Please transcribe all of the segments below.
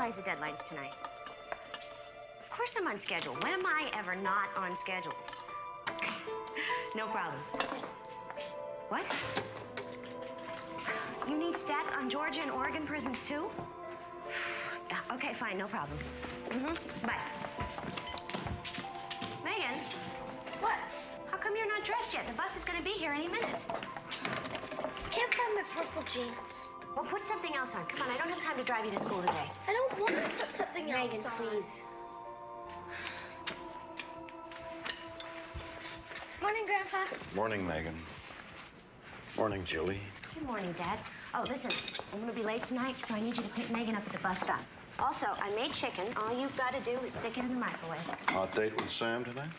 realize the deadline's tonight. Of course I'm on schedule. When am I ever not on schedule? No problem. What? You need stats on Georgia and Oregon prisons, too? Okay, fine, no problem. Bye. Megan? What? How come you're not dressed yet? The bus is gonna be here any minute. I can't find my purple jeans. Well, put something else on. Come on, I don't have time to drive you to school today. I don't want to put something else Megan, on. please. Morning, Grandpa. Morning, Megan. Morning, Julie. Good morning, Dad. Oh, listen, I'm gonna be late tonight, so I need you to pick Megan up at the bus stop. Also, I made chicken. All you've got to do is stick it in the microwave. Hot date with Sam tonight?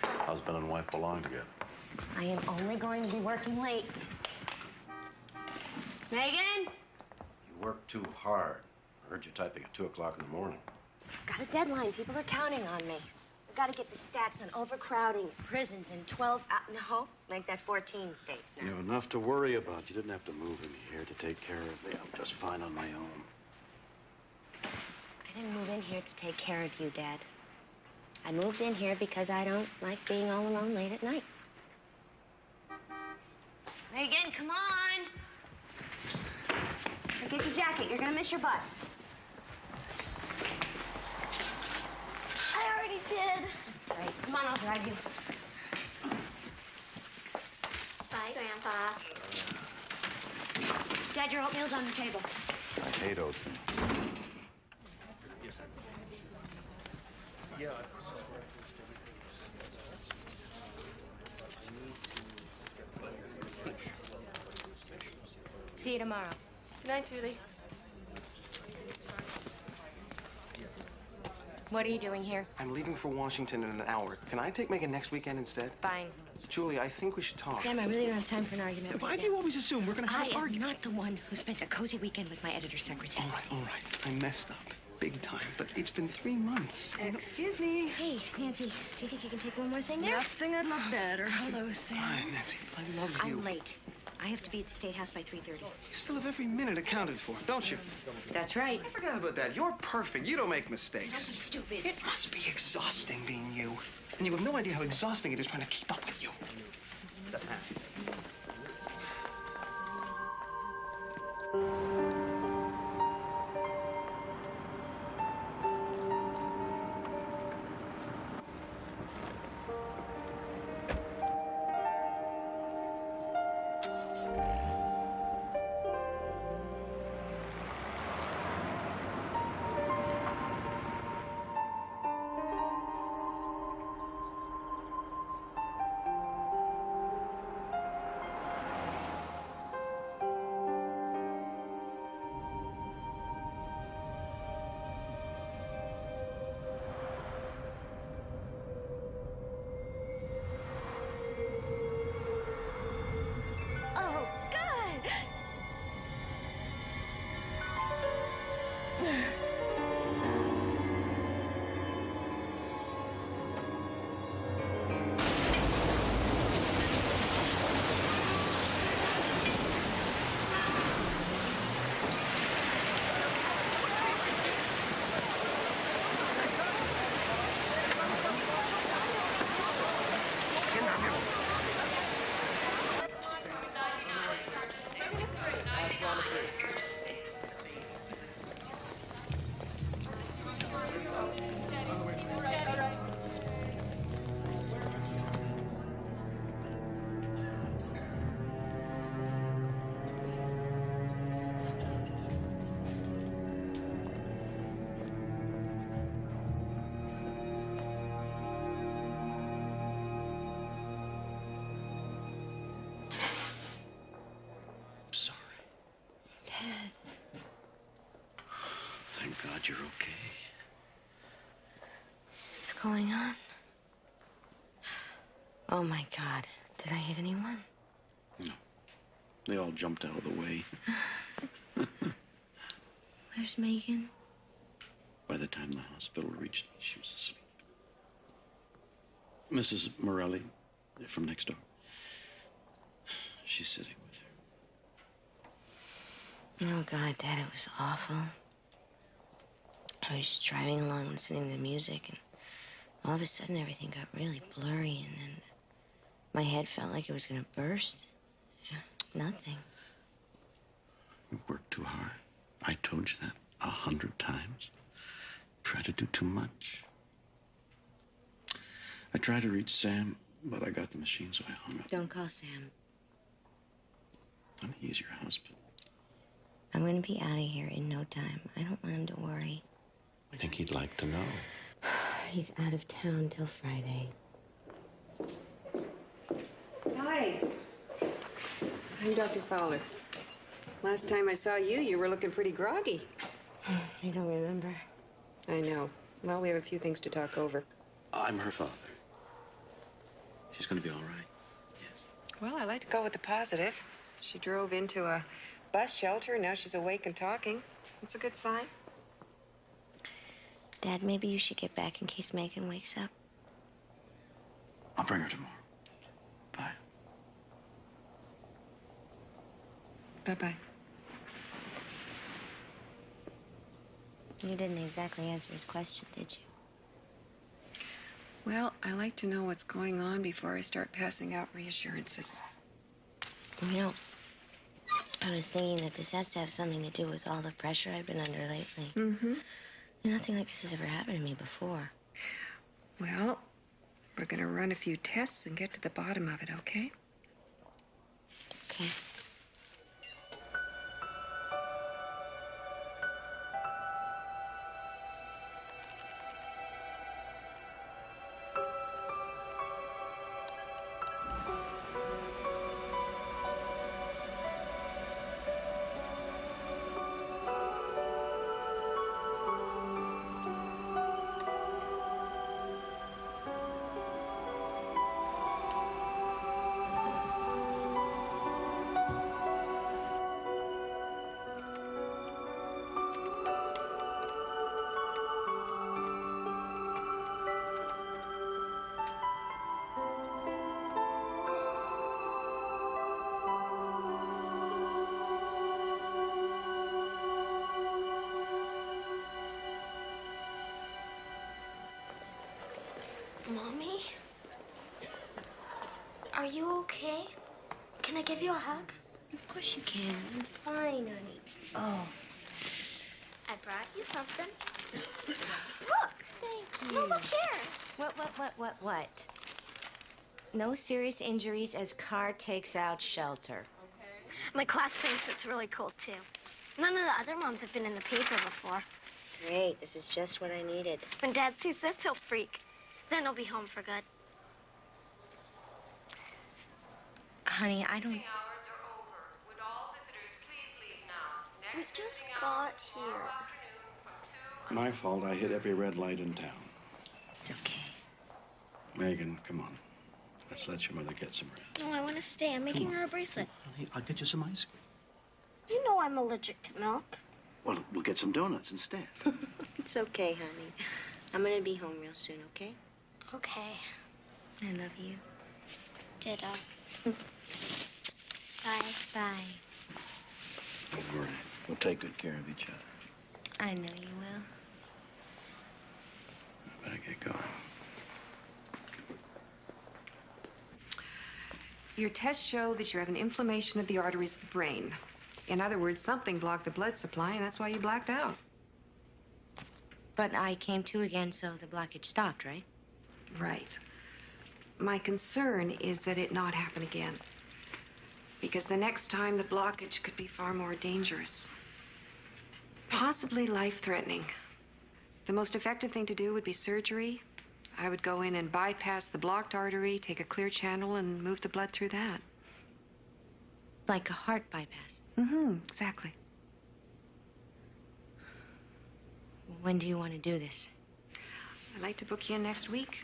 Husband and wife belong together. I am only going to be working late. Megan? You work too hard. I heard you typing at 2 o'clock in the morning. I've got a deadline. People are counting on me. I've got to get the stats on overcrowding, prisons, and 12... no, make that 14 states now. You have enough to worry about. You didn't have to move in here to take care of me. I'm just fine on my own. I didn't move in here to take care of you, Dad. I moved in here because I don't like being all alone late at night. Megan, come on. Now get your jacket. You're gonna miss your bus. I already did. Right, come on, I'll drive you. Bye, Grandpa. Dad, your oatmeal's on the table. I hate oatmeal. See you tomorrow. Good night, Julie. What are you doing here? I'm leaving for Washington in an hour. Can I take Megan next weekend instead? Fine. Julie, I think we should talk. Sam, I really don't have time for an argument. Why do you always assume we're gonna have I an am argument? not the one who spent a cozy weekend with my editor's secretary. All right. I messed up. Big time. But it's been 3 months. Excuse me. Hey, Nancy, do you think you can take one more thing there? Nothing I'd love better. Hello, Sam. Fine, Nancy. I love you. I'm late. I have to be at the State House by 3:30. You still have every minute accounted for, don't you? That's right. I forgot about that. You're perfect. You don't make Don't mistakes. be stupid. It must be exhausting being you. And you have no idea how exhausting it is trying to keep up with you. Oh, God. Sorry. Dad. Thank God you're okay. What's going on? Oh, my God. Did I hit anyone? No. They all jumped out of the way. Where's Megan? By the time the hospital reached me, she was asleep. Mrs. Morelli, from next door. She's sitting with her. Oh, God, Dad, it was awful. I was just driving along listening to the music, and all of a sudden everything got really blurry, and then my head felt like it was gonna burst. Yeah, nothing. You worked too hard. I told you that 100 times. Try to do too much. I tried to reach Sam, but I got the machine, so I hung up. Don't call Sam. Honey, he's your husband. I'm gonna be out of here in no time. I don't want him to worry. I think he'd like to know. He's out of town till Friday. Hi. I'm Dr. Fowler. Last time I saw you, you were looking pretty groggy. I don't remember. I know. Well, we have a few things to talk over. I'm her father. She's gonna be all right. Yes. Well, I like to go with the positive. She drove into a bus shelter. Now she's awake and talking. That's a good sign. Dad, maybe you should get back in case Megan wakes up. I'll bring her tomorrow. Bye. Bye-bye. You didn't exactly answer his question, did you? Well, I like to know what's going on before I start passing out reassurances. You know, I was thinking that this has to have something to do with all the pressure I've been under lately. Mm-hmm. Nothing like this has ever happened to me before. Well, we're gonna run a few tests and get to the bottom of it, okay? Okay. Mommy? Are you okay? Can I give you a hug? Of course you can. I'm fine, honey. Oh. I brought you something. Look! Thank No, look here. What? No serious injuries as car takes out shelter. My class thinks it's really cool, too. None of the other moms have been in the paper before. Great. This is just what I needed. When Dad sees this, he'll freak. Then he'll be home for good. Honey, I don't... Hours are over. Would all visitors please leave now? We Next just visiting got hours is tomorrow here. afternoon from 2 My fault. I hit every red light in town. It's okay. Megan, come on. Let's let your mother get some rest. No, I want to stay. I'm making her a bracelet. Honey, I'll get you some ice cream. You know I'm allergic to milk. Well, we'll get some donuts instead. It's okay, honey. I'm gonna be home real soon, okay? Okay. I love you. Ditto. Bye. Bye. Don't worry. We'll take good care of each other. I know you will. I better get going. Your tests show that you have an inflammation of the arteries of the brain. In other words, something blocked the blood supply, and that's why you blacked out. But I came to again, so the blockage stopped, right? Right. My concern is that it not happen again. Because the next time, the blockage could be far more dangerous. Possibly life-threatening. The most effective thing to do would be surgery. I would go in and bypass the blocked artery, take a clear channel, and move the blood through that. Like a heart bypass. Mm-hmm, exactly. When do you want to do this? I'd like to book you in next week.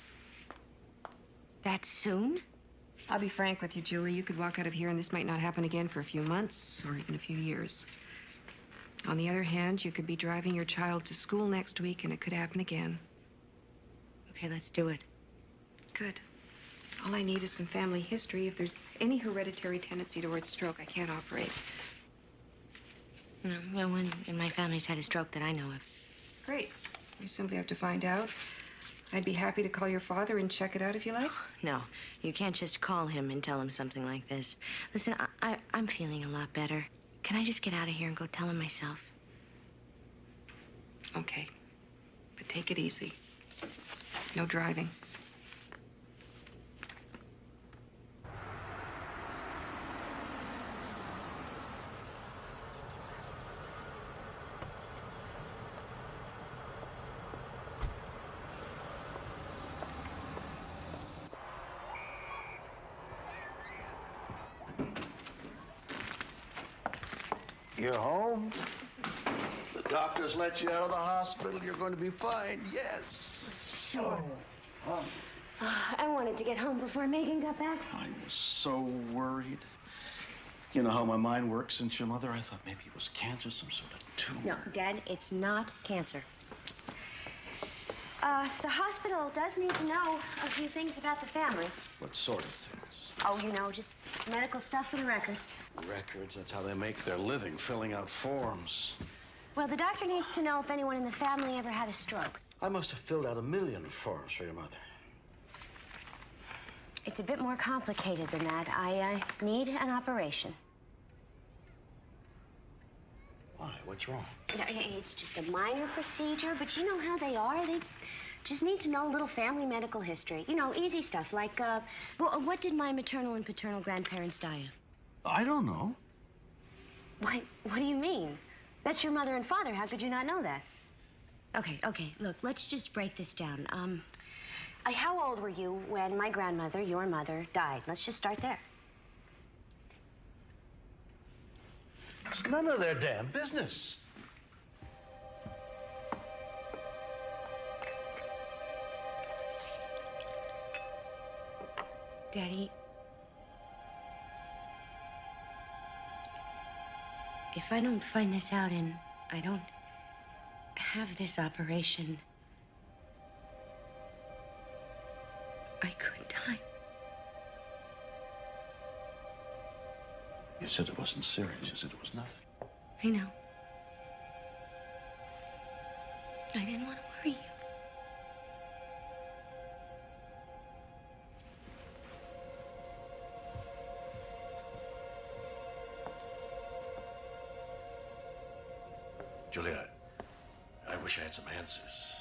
That soon? I'll be frank with you, Julie. You could walk out of here and this might not happen again for a few months or even a few years. On the other hand, you could be driving your child to school next week and it could happen again. Okay, let's do it. Good. All I need is some family history. If there's any hereditary tendency towards stroke, I can't operate. No one in my family's had a stroke that I know of. Great. You simply have to find out. I'd be happy to call your father and check it out if you like. No, you can't just call him and tell him something like this. Listen, I'm feeling a lot better. Can I just get out of here and go tell him myself? Okay. But take it easy. No driving. You're home? The doctors let you out of the hospital. You're going to be fine, yes. Sure. I wanted to get home before Megan got back. I was so worried. You know how my mind works since your mother? I thought maybe it was cancer, some sort of tumor. No, Dad, it's not cancer. The hospital does need to know a few things about the family. What sort of things? Oh, you know, just medical stuff for the records. Records, that's how they make their living, filling out forms. Well, the doctor needs to know if anyone in the family ever had a stroke. I must have filled out 1,000,000 forms for your mother. It's a bit more complicated than that. I need an operation. Why? What's wrong? No, it's just a minor procedure, but you know how they are. They just need to know a little family medical history. You know, easy stuff like, well, what did my maternal and paternal grandparents die of? I don't know. What do you mean? That's your mother and father. How could you not know that? Okay, look, let's just break this down. How old were you when my grandmother, your mother, died? Let's just start there. It's none of their damn business. Daddy, if I don't find this out and I don't have this operation, I could die. You said it wasn't serious. You said it was nothing. I know. I didn't want to worry you. Julia, I wish I had some answers.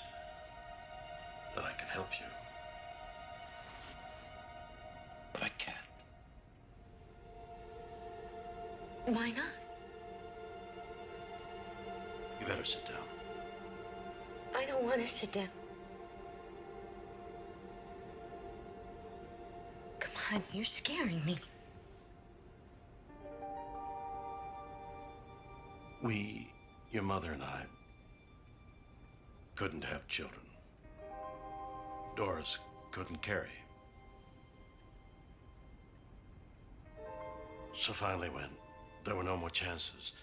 That I could help you. But I can't. Why not? You better sit down. I don't want to sit down. Come on, you're scaring me. Your mother and I, couldn't have children. Doris couldn't carry. So finally, when there were no more chances,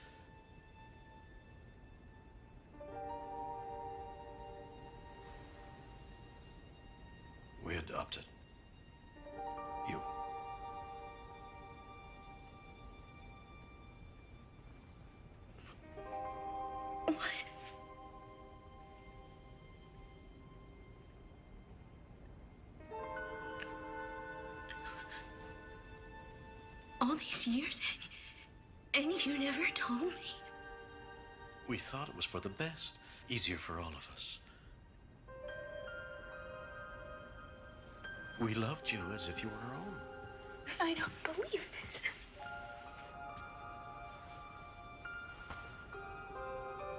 we adopted you. What? All these years, and you never told me? We thought it was for the best, easier for all of us. We loved you as if you were our own. I don't believe this.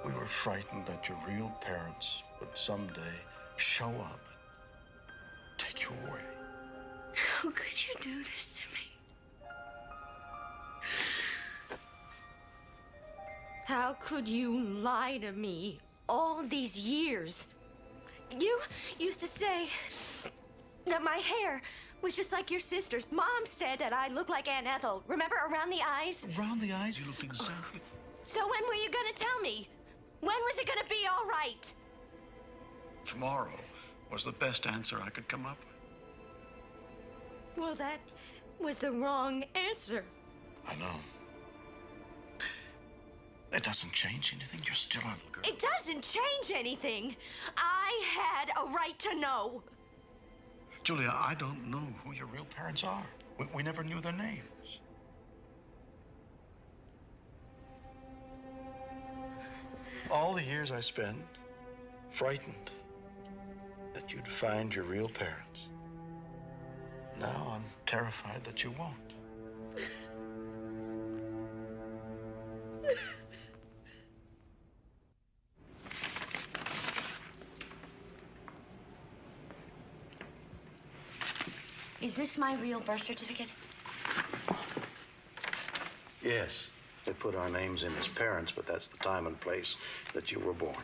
We were frightened that your real parents would someday show up, take you away. How could you do this to me? How could you lie to me all these years? You used to say that my hair was just like your sister's. Mom said that I look like Aunt Ethel. Remember, around the eyes? Around the eyes, you looked exactly. So when were you gonna tell me? When was it gonna be all right? Tomorrow was the best answer I could come up with. Well, that was the wrong answer. I know. It doesn't change anything. You're still a little girl. It doesn't change anything. I had a right to know. Julia, I don't know who your real parents are. We never knew their names. All the years I spent frightened that you'd find your real parents. Now I'm terrified that you won't. Is this my real birth certificate? Yes, they put our names in as parents, but that's the time and place that you were born.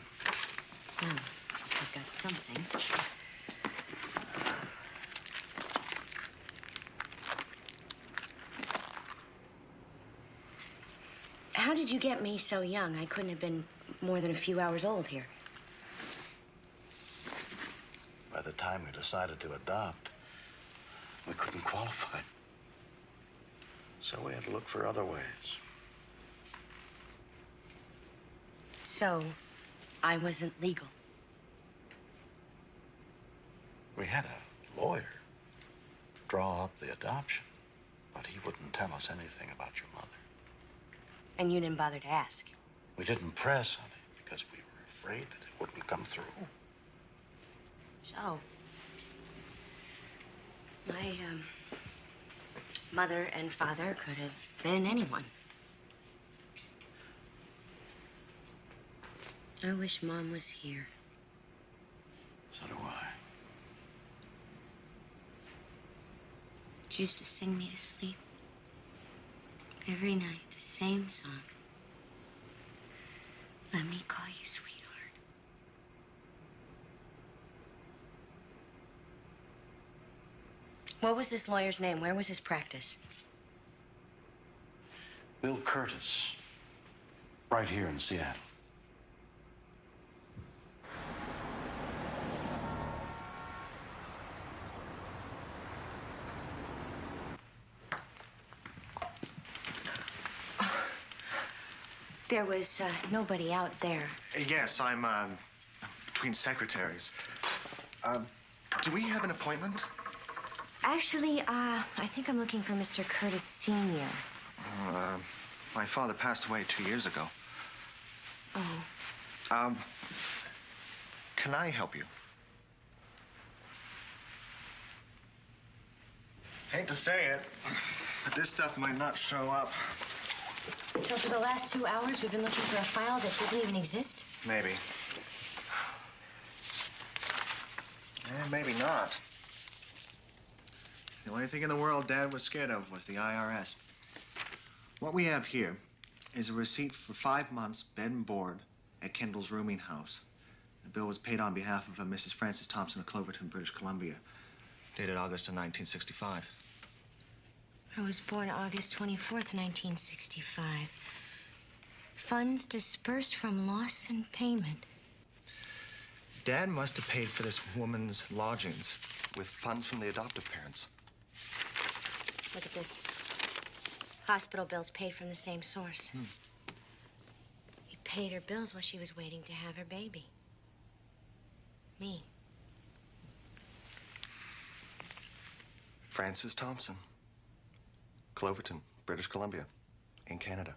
Oh, guess I've got something. How did you get me so young? I couldn't have been more than a few hours old here. By the time we decided to adopt, we couldn't qualify. So we had to look for other ways. So, I wasn't legal. We had a lawyer draw up the adoption, but he wouldn't tell us anything about your mother. And you didn't bother to ask. We didn't press on it because we were afraid that it wouldn't come through. So, my mother and father could have been anyone. I wish Mom was here. So do I. She used to sing me to sleep. Every night, the same song. Let me call you sweetheart. What was this lawyer's name? Where was his practice? Bill Curtis, right here in Seattle. There was nobody out there. Yes, I'm between secretaries. Do we have an appointment? Actually, I think I'm looking for Mr. Curtis Sr. My father passed away 2 years ago. Oh. Can I help you? Hate to say it, but this stuff might not show up. So for the last 2 hours, we've been looking for a file that doesn't even exist? Maybe. Maybe not. The only thing in the world Dad was scared of was the IRS. What we have here is a receipt for 5 months bed and board at Kendall's rooming house. The bill was paid on behalf of Mrs. Frances Thompson of Cloverton, British Columbia, dated August of 1965. I was born August 24th, 1965. Funds dispersed from loss and payment. Dad must have paid for this woman's lodgings with funds from the adoptive parents. Look at this. Hospital bills paid from the same source. He paid her bills while she was waiting to have her baby. Me. Frances Thompson, Cloverton, British Columbia, in Canada.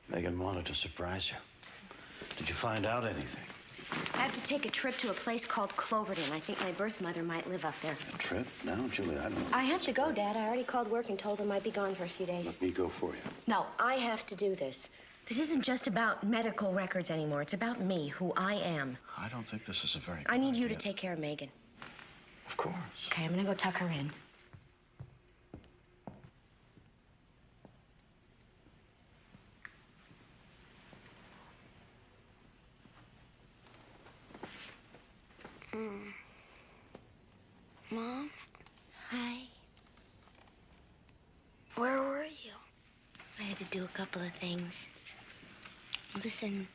Megan wanted to surprise you. Did you find out anything? I have to take a trip to a place called Cloverton. I think my birth mother might live up there. A trip? No, Julia, I don't know. I have to go, Dad. I already called work and told them I'd be gone for a few days. Let me go for you. No, I have to do this. This isn't just about medical records anymore. It's about me, who I am. I don't think this is a very good I need you idea. to take care of Megan. Of course. Okay, I'm gonna go tuck her in. Mom, Hi. where were you? I had to do a couple of things. Listen,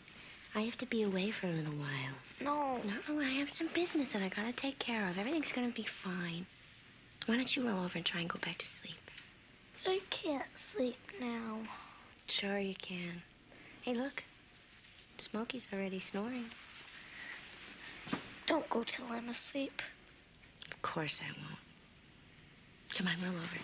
I have to be away for a little while. No. No, I have some business that I gotta take care of. Everything's gonna be fine. Why don't you roll over and try and go back to sleep? I can't sleep now. Sure you can. Hey, look. Smokey's already snoring. Don't go till I'm asleep. Of course I won't. Come on, roll over.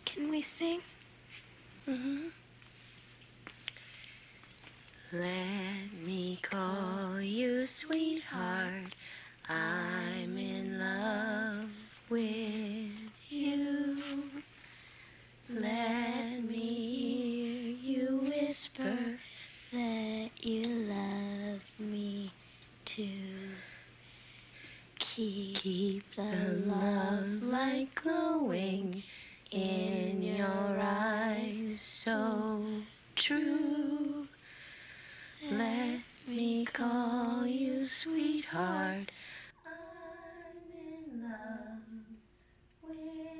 Can we sing? Mm-hmm. Let me call you sweetheart. I'm in love with you. Let me hear you whisper That you love me too. keep the love light glowing in your eyes so true. Let me call you sweetheart. I'm in love with you.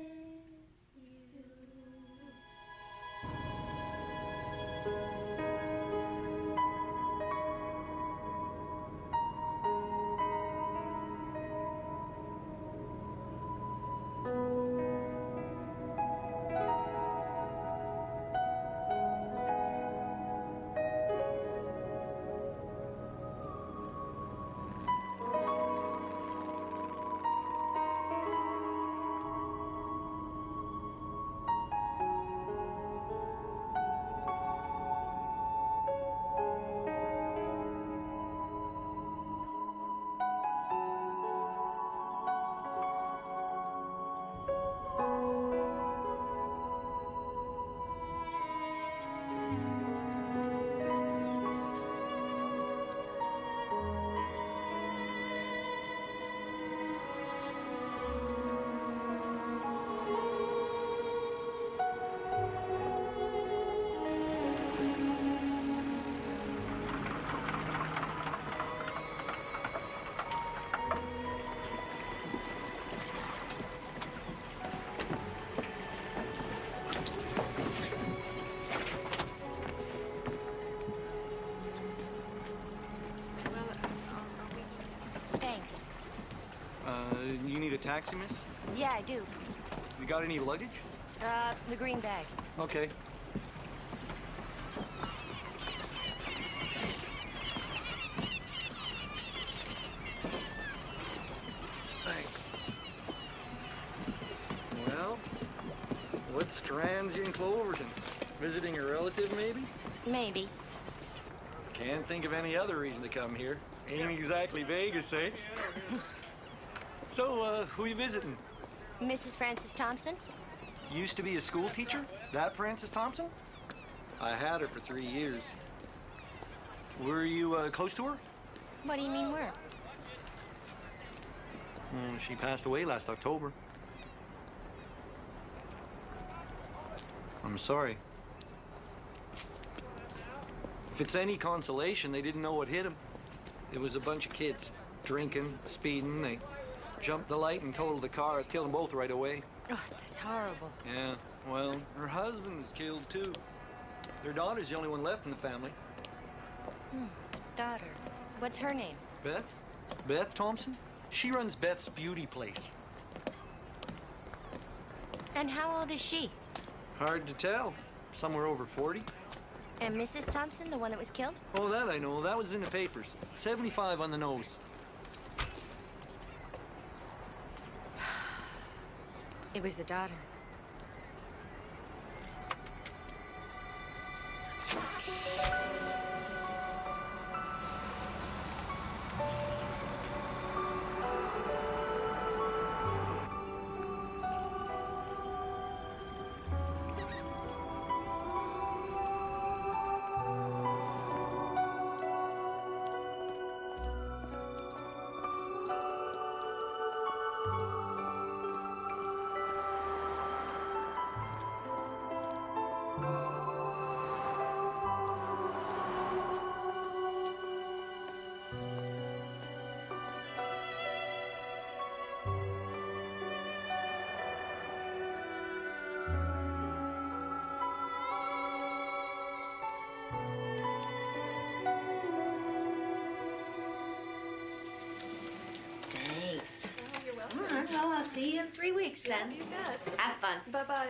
Thanks. You need a taxi, miss? Yeah, I do. You got any luggage? The green bag. Okay. Thanks. Well, what strands you in Cloverton? Visiting a relative, maybe? Maybe. Can't think of any other reason to come here. Ain't exactly Vegas, eh? So, who you visiting? Mrs. Frances Thompson? Used to be a school teacher? That Frances Thompson? I had her for 3 years. Were you close to her? What do you mean where? She passed away last October. I'm sorry. If it's any consolation, they didn't know what hit them. It was a bunch of kids, drinking, speeding. They jumped the light and totaled the car. It killed them both right away. Oh, that's horrible. Yeah, well, her husband was killed too. Their daughter's the only one left in the family. Daughter. What's her name? Beth? Beth Thompson? She runs Beth's beauty place. And how old is she? Hard to tell. Somewhere over 40. And Mrs. Thompson, the one that was killed? Oh, that I know. That was in the papers. 75 on the nose. It was the daughter. see you in 3 weeks then. You bet. Have fun. Bye-bye.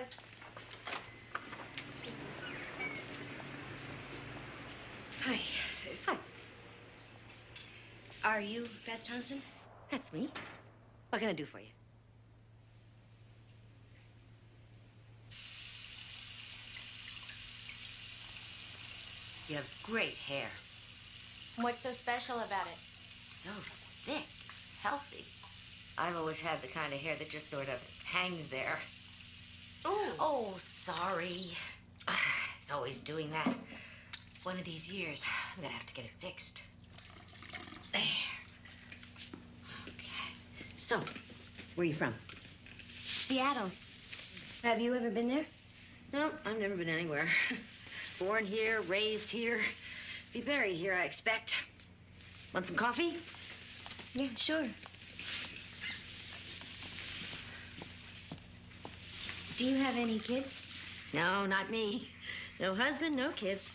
Hi. Hi. Are you Beth Thompson? That's me. What can I do for you? You have great hair. What's so special about it? So thick, healthy. I've always had the kind of hair that just sort of hangs there. Oh, sorry. It's always doing that. One of these years, I'm gonna have to get it fixed. There. Okay. So, where are you from? Seattle. Have you ever been there? No, I've never been anywhere. Born here, raised here, be buried here, I expect. Want some coffee? Yeah, sure. Do you have any kids? No, not me. No husband, no kids.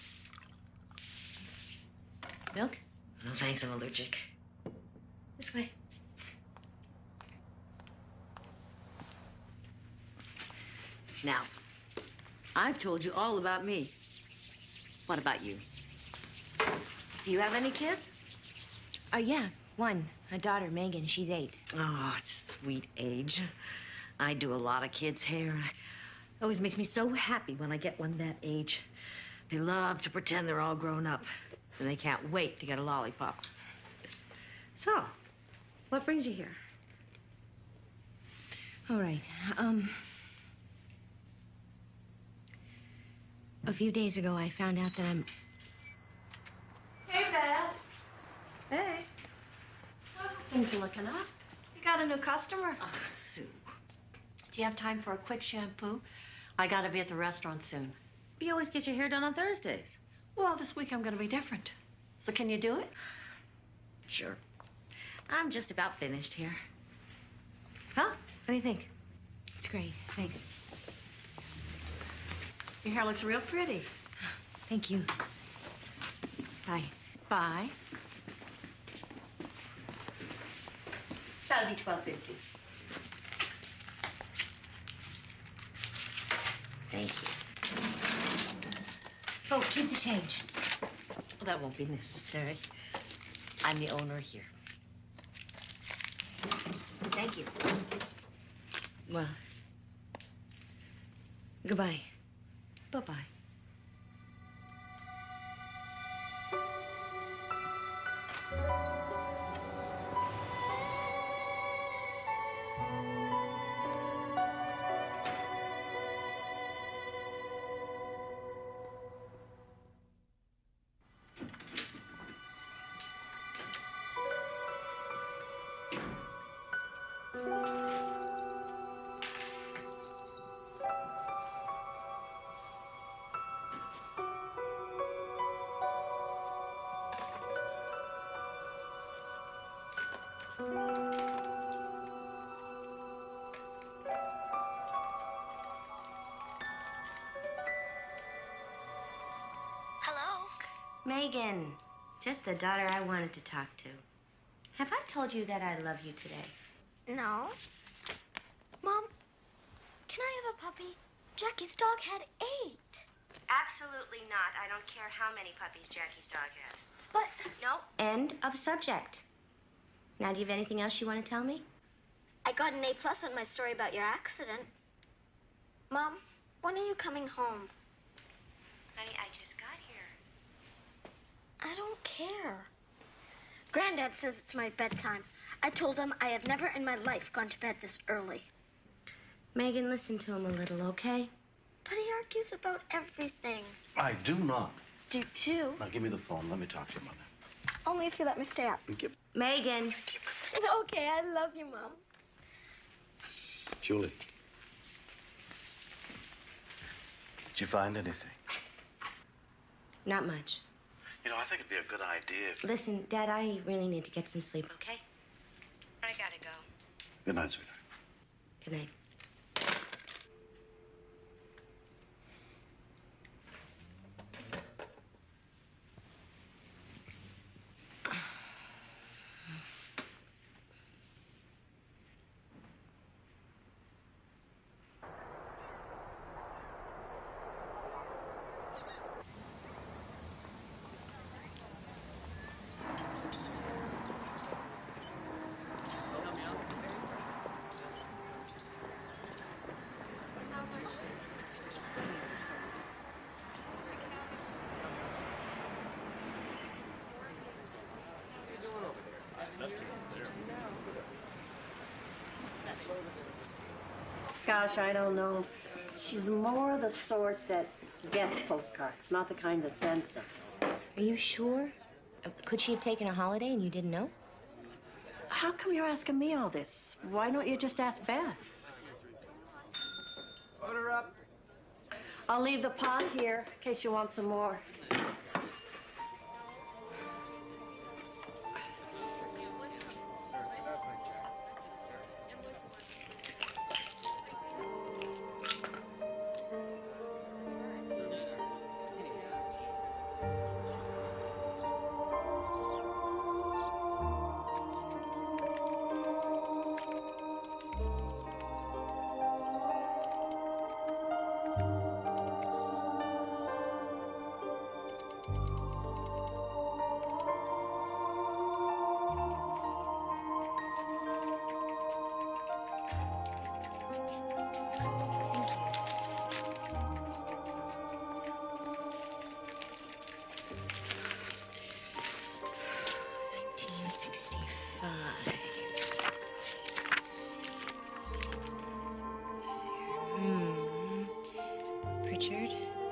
Milk? No, thanks, I'm allergic. This way. Now, I've told you all about me. What about you? Do you have any kids? Yeah, one. A daughter, Megan. She's 8. Oh, it's a sweet age. I do a lot of kids' hair. It always makes me so happy when I get one that age. They love to pretend they're all grown up, and they can't wait to get a lollipop. So, what brings you here? All right. A few days ago, I found out that I'm... Hey, Beth. Hey. Well, things are looking up. You got a new customer. Oh, Sue. Do you have time for a quick shampoo? I gotta be at the restaurant soon. You always get your hair done on Thursdays. Well, this week I'm gonna be different. So can you do it? Sure. I'm just about finished here. Huh? What do you think? It's great. Thanks. Your hair looks real pretty. Thank you. Bye. Bye. That'll be $12.50. Thank you. Oh, keep the change. Well, that won't be necessary. I'm the owner here. Thank you. Well, goodbye. Bye-bye. Hello? Megan, just the daughter I wanted to talk to. Have I told you that I love you today? No. Mom, can I have a puppy? Jackie's dog had 8. Absolutely not. I don't care how many puppies Jackie's dog had. But No. End of subject. Now, do you have anything else you want to tell me? I got an A+ on my story about your accident. Mom, when are you coming home? Honey, I just got here. I don't care. Granddad says it's my bedtime. I told him I have never in my life gone to bed this early. Megan, listen to him a little, okay? But he argues about everything. I do not. Do too. Now, give me the phone. Let me talk to your mother. Only if you let me stay up. Megan. Okay, I love you, Mom. Julie. Did you find anything? Not much. You know, I think it'd be a good idea if... Listen, Dad, I really need to get some sleep, okay? I gotta go. Good night, sweetheart. Good night. Gosh, I don't know. She's more the sort that gets postcards, not the kind that sends them. Are you sure? Could she have taken a holiday and you didn't know? How come you're asking me all this? Why don't you just ask Beth? Order up. I'll leave the pot here in case you want some more.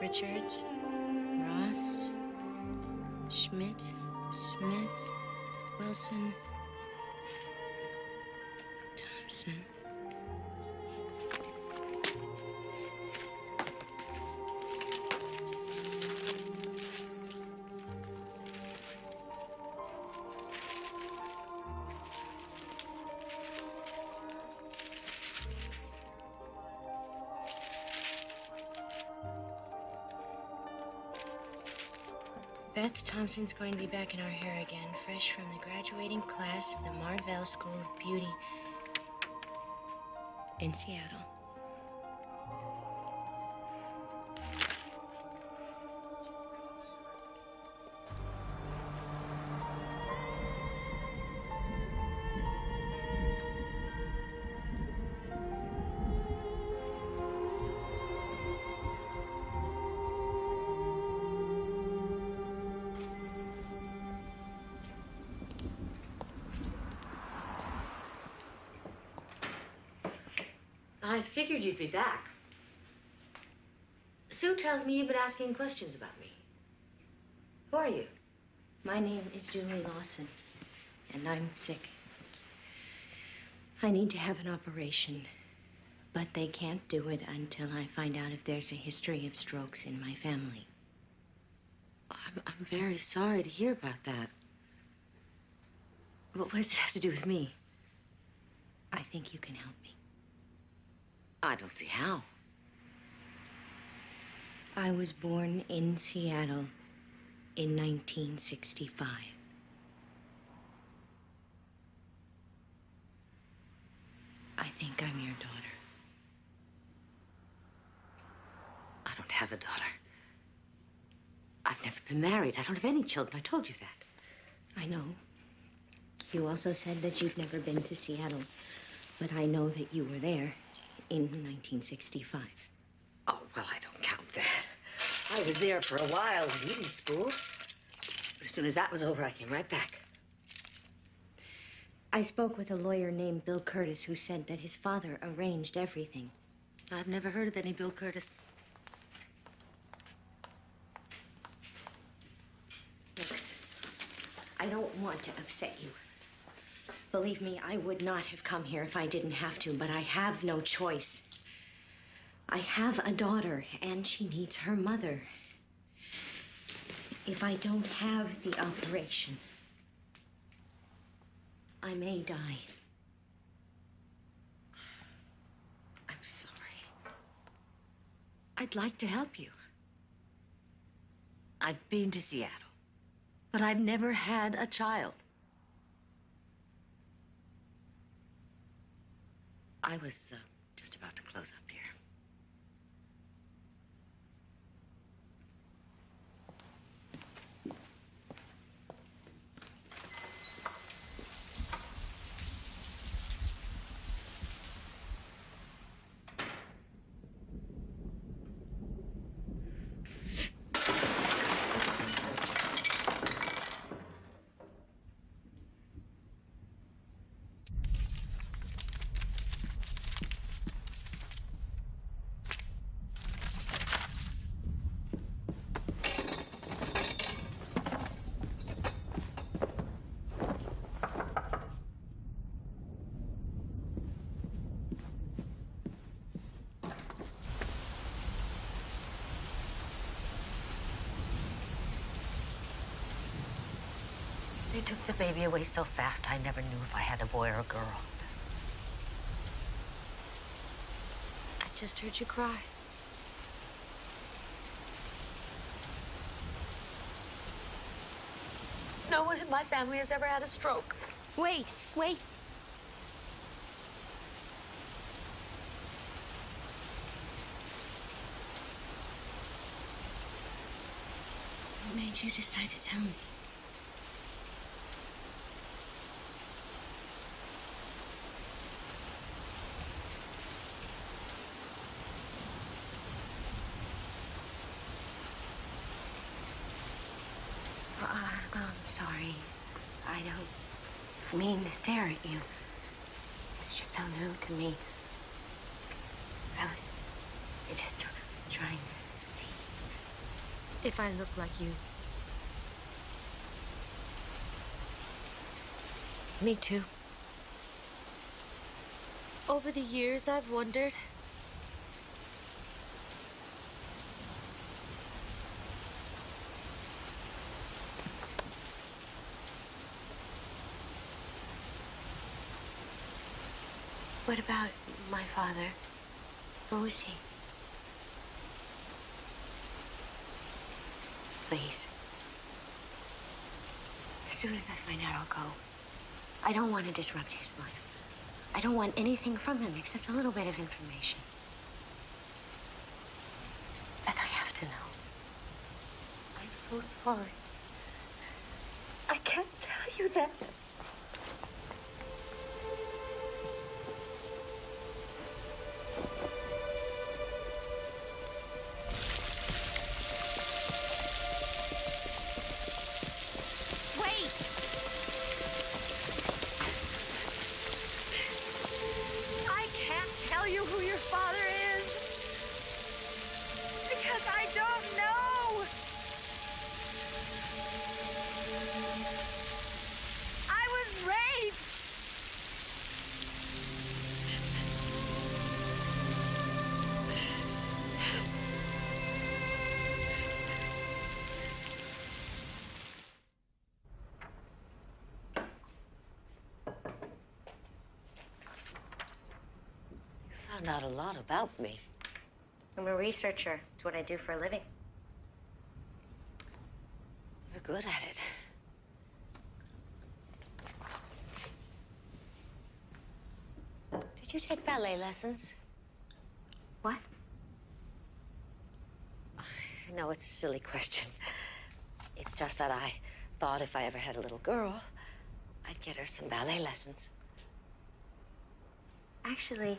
Richards, Ross, Schmidt, Smith, Wilson, Thompson. Beth Thompson's going to be back in our hair again, fresh from the graduating class of the Marvell School of Beauty in Seattle. I figured you'd be back. Sue tells me you've been asking questions about me. Who are you? My name is Julie Lawson, and I'm sick. I need to have an operation, but they can't do it until I find out if there's a history of strokes in my family. I'm very sorry to hear about that. But what does it have to do with me? I think you can help me. I don't see how. I was born in Seattle in 1965. I think I'm your daughter. I don't have a daughter. I've never been married. I don't have any children. I told you that. I know. You also said that you'd never been to Seattle, but I know that you were there in 1965. Oh, well, I don't count that. I was there for a while in evening school. But as soon as that was over, I came right back. I spoke with a lawyer named Bill Curtis who said that his father arranged everything. I've never heard of any Bill Curtis. Look, I don't want to upset you. Believe me, I would not have come here if I didn't have to, but I have no choice. I have a daughter, and she needs her mother. If I don't have the operation, I may die. I'm sorry. I'd like to help you. I've been to Seattle, but I've never had a child. I was just about to close up here. took the baby away so fast, I never knew if I had a boy or a girl. I just heard you cry. No one in my family has ever had a stroke. Wait, wait. What made you decide to tell me? I'm sorry. I don't mean to stare at you. It's just so new to me. I was just trying to see If I look like you. Me too. Over the years, I've wondered. What about my father? Who was he? Please. As soon as I find out, I'll go. I don't want to disrupt his life. I don't want anything from him except a little bit of information. But I have to know. I'm so sorry. I can't tell you that. Found out a lot about me. I'm a researcher. It's what I do for a living. You're good at it. Did you take ballet lessons? What? I know it's a silly question. It's just that I thought if I ever had a little girl, I'd get her some ballet lessons. Actually,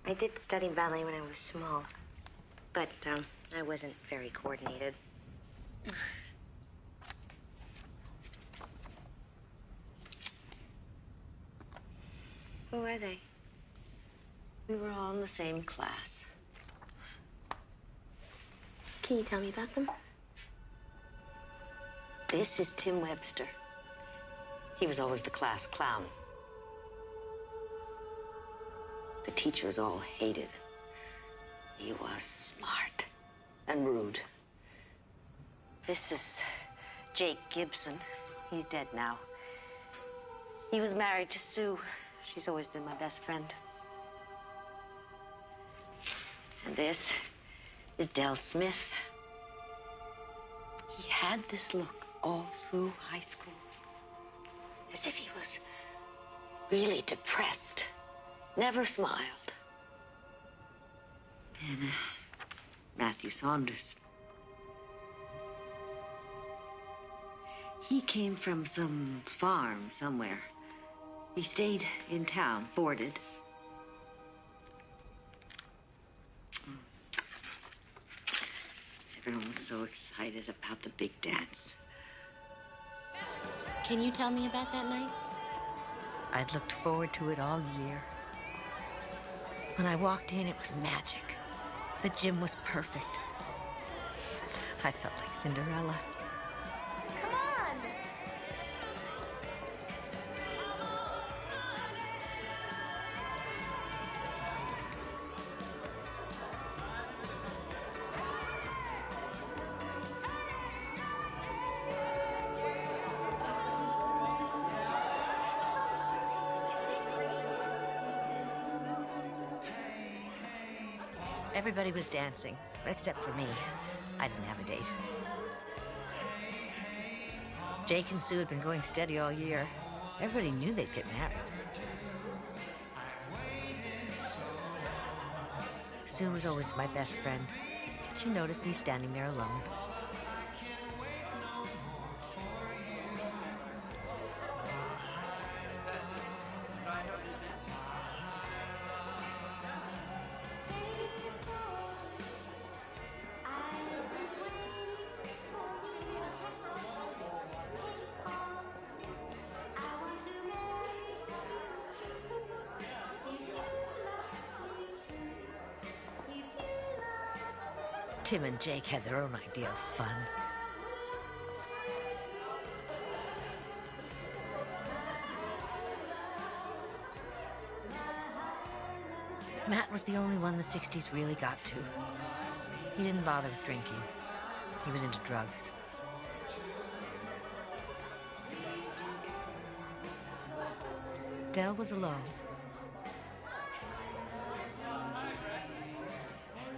I did study ballet when I was small, but I wasn't very coordinated. Who are they? We were all in the same class. Can you tell me about them? This is Tim Webster. He was always the class clown. The teachers all hated him. He was smart and rude. This is Jake Gibson. He's dead now. He was married to Sue. She's always been my best friend. And this is Del Smith. He had this look all through high school, as if he was really depressed, never smiled. And Matthew Saunders. He came from some farm somewhere. He stayed in town, boarded. Everyone was so excited about the big dance. Can you tell me about that night? I'd looked forward to it all year. When I walked in, it was magic. The gym was perfect. I felt like Cinderella. Come on! Everybody was dancing, except for me. I didn't have a date. Jake and Sue had been going steady all year. Everybody knew they'd get married. Sue was always my best friend. She noticed me standing there alone. Tim and Jake had their own idea of fun. Matt was the only one the 60s really got to. He didn't bother with drinking. He was into drugs. Del was alone.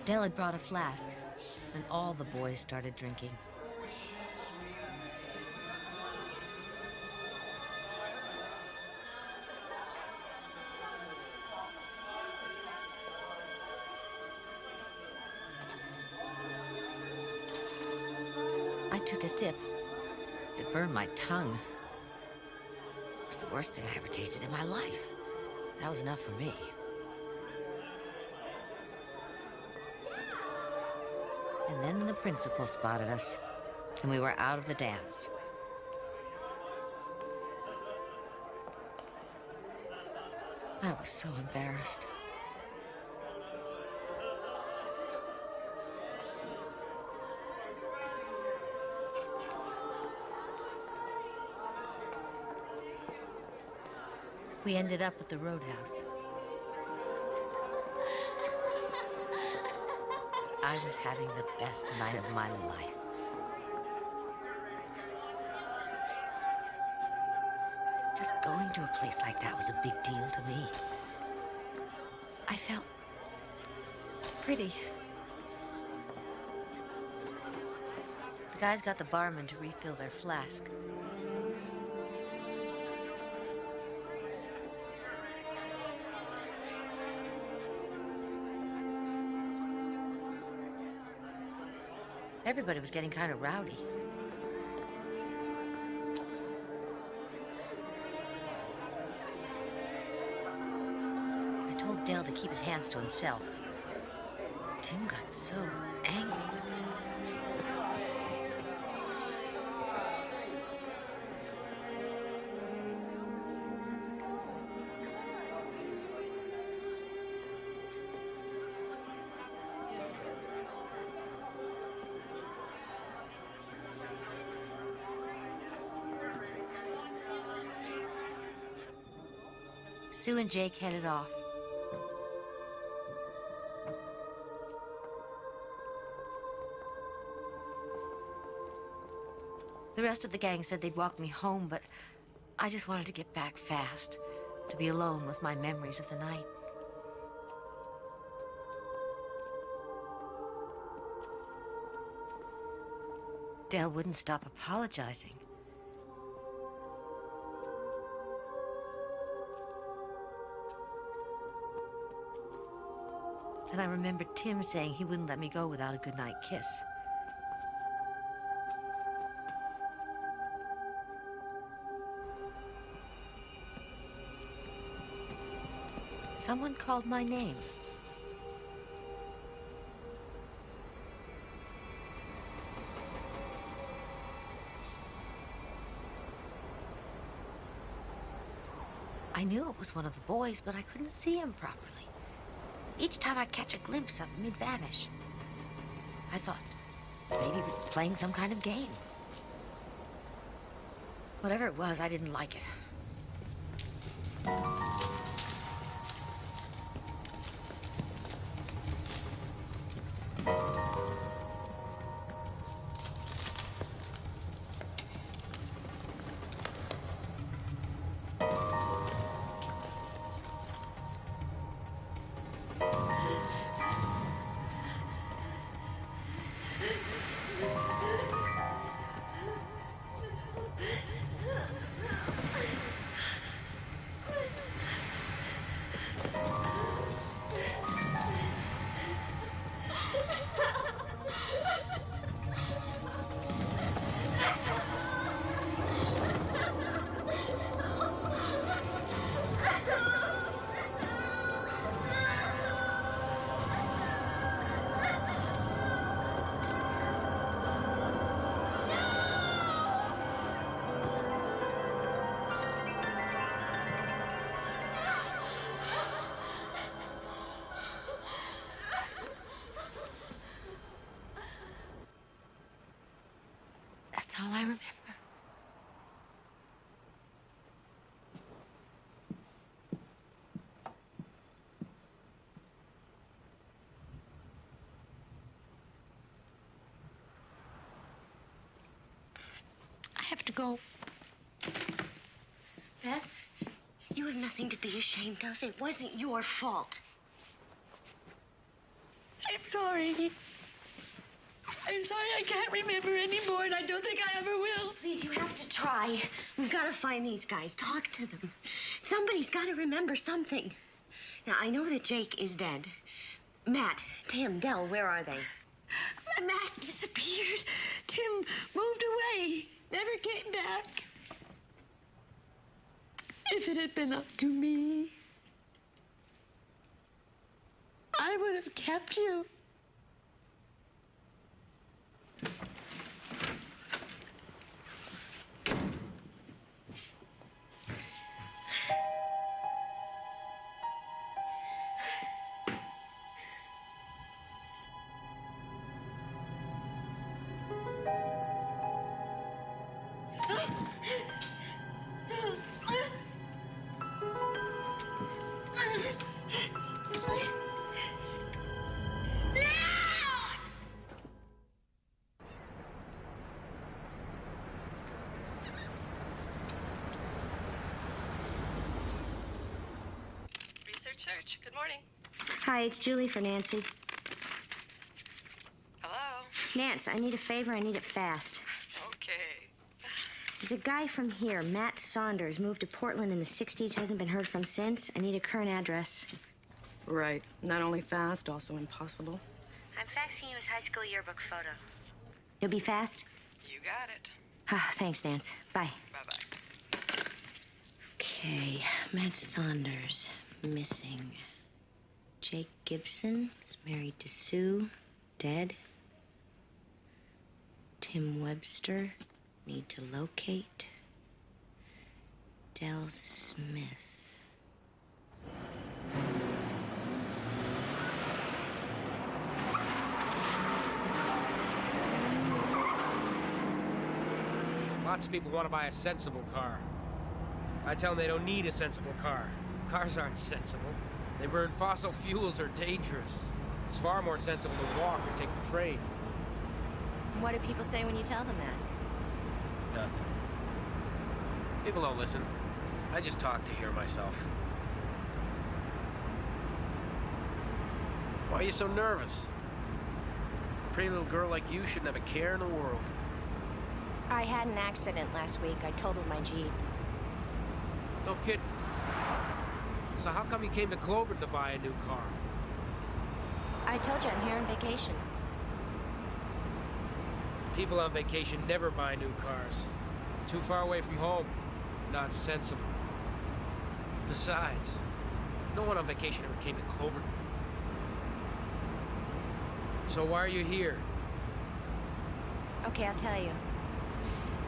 Del had brought a flask, and all the boys started drinking. I took a sip. It burned my tongue. It was the worst thing I ever tasted in my life. That was enough for me. And then the principal spotted us, and we were out of the dance. I was so embarrassed. We ended up at the Roadhouse. I was having the best night of my life. Just going to a place like that was a big deal to me. I felt pretty. The guys got the barman to refill their flask. Everybody was getting kind of rowdy. I told Del to keep his hands to himself. Tim got so angry with him. Sue and Jake headed off. The rest of the gang said they'd walk me home, but I just wanted to get back fast, to be alone with my memories of the night. Del wouldn't stop apologizing. And I remembered Tim saying he wouldn't let me go without a goodnight kiss. Someone called my name. I knew it was one of the boys, but I couldn't see him properly. Each time I'd catch a glimpse of him, he'd vanish. I thought maybe he was playing some kind of game. Whatever it was, I didn't like it. all I remember. I have to go. Beth, you have nothing to be ashamed of. It wasn't your fault. I'm sorry. I'm sorry I can't remember anymore, and I don't think I ever will. Please, you have to try. We've got to find these guys. Talk to them. Somebody's got to remember something. Now, I know that Jake is dead. Matt, Tim, Dell, where are they? Matt disappeared. Tim moved away. Never came back. If it had been up to me, I would have kept you. Search. Good morning. Hi, it's Julie for Nancy. Hello? Nance, I need a favor. I need it fast. Okay. There's a guy from here, Matt Saunders, moved to Portland in the 60s, hasn't been heard from since. I need a current address. Right. Not only fast, also impossible. I'm faxing you his high school yearbook photo. You'll be fast? You got it. Ah, thanks, Nance. Bye. Bye-bye. Okay, Matt Saunders, missing. Jake Gibson is married to Sue, dead. Tim Webster, need to locate. Dell Smith. Lots of people want to buy a sensible car. I tell them they don't need a sensible car. Cars aren't sensible. They burn fossil fuels, are dangerous. It's far more sensible to walk or take the train. What do people say when you tell them that? Nothing. People don't listen. I just talk to hear myself. Why are you so nervous? A pretty little girl like you shouldn't have a care in the world. I had an accident last week. I totaled my Jeep. No kidding. So how come you came to Cloverton to buy a new car? I told you I'm here on vacation. People on vacation never buy new cars. Too far away from home. Not sensible. Besides, no one on vacation ever came to Cloverton. So why are you here? Okay, I'll tell you.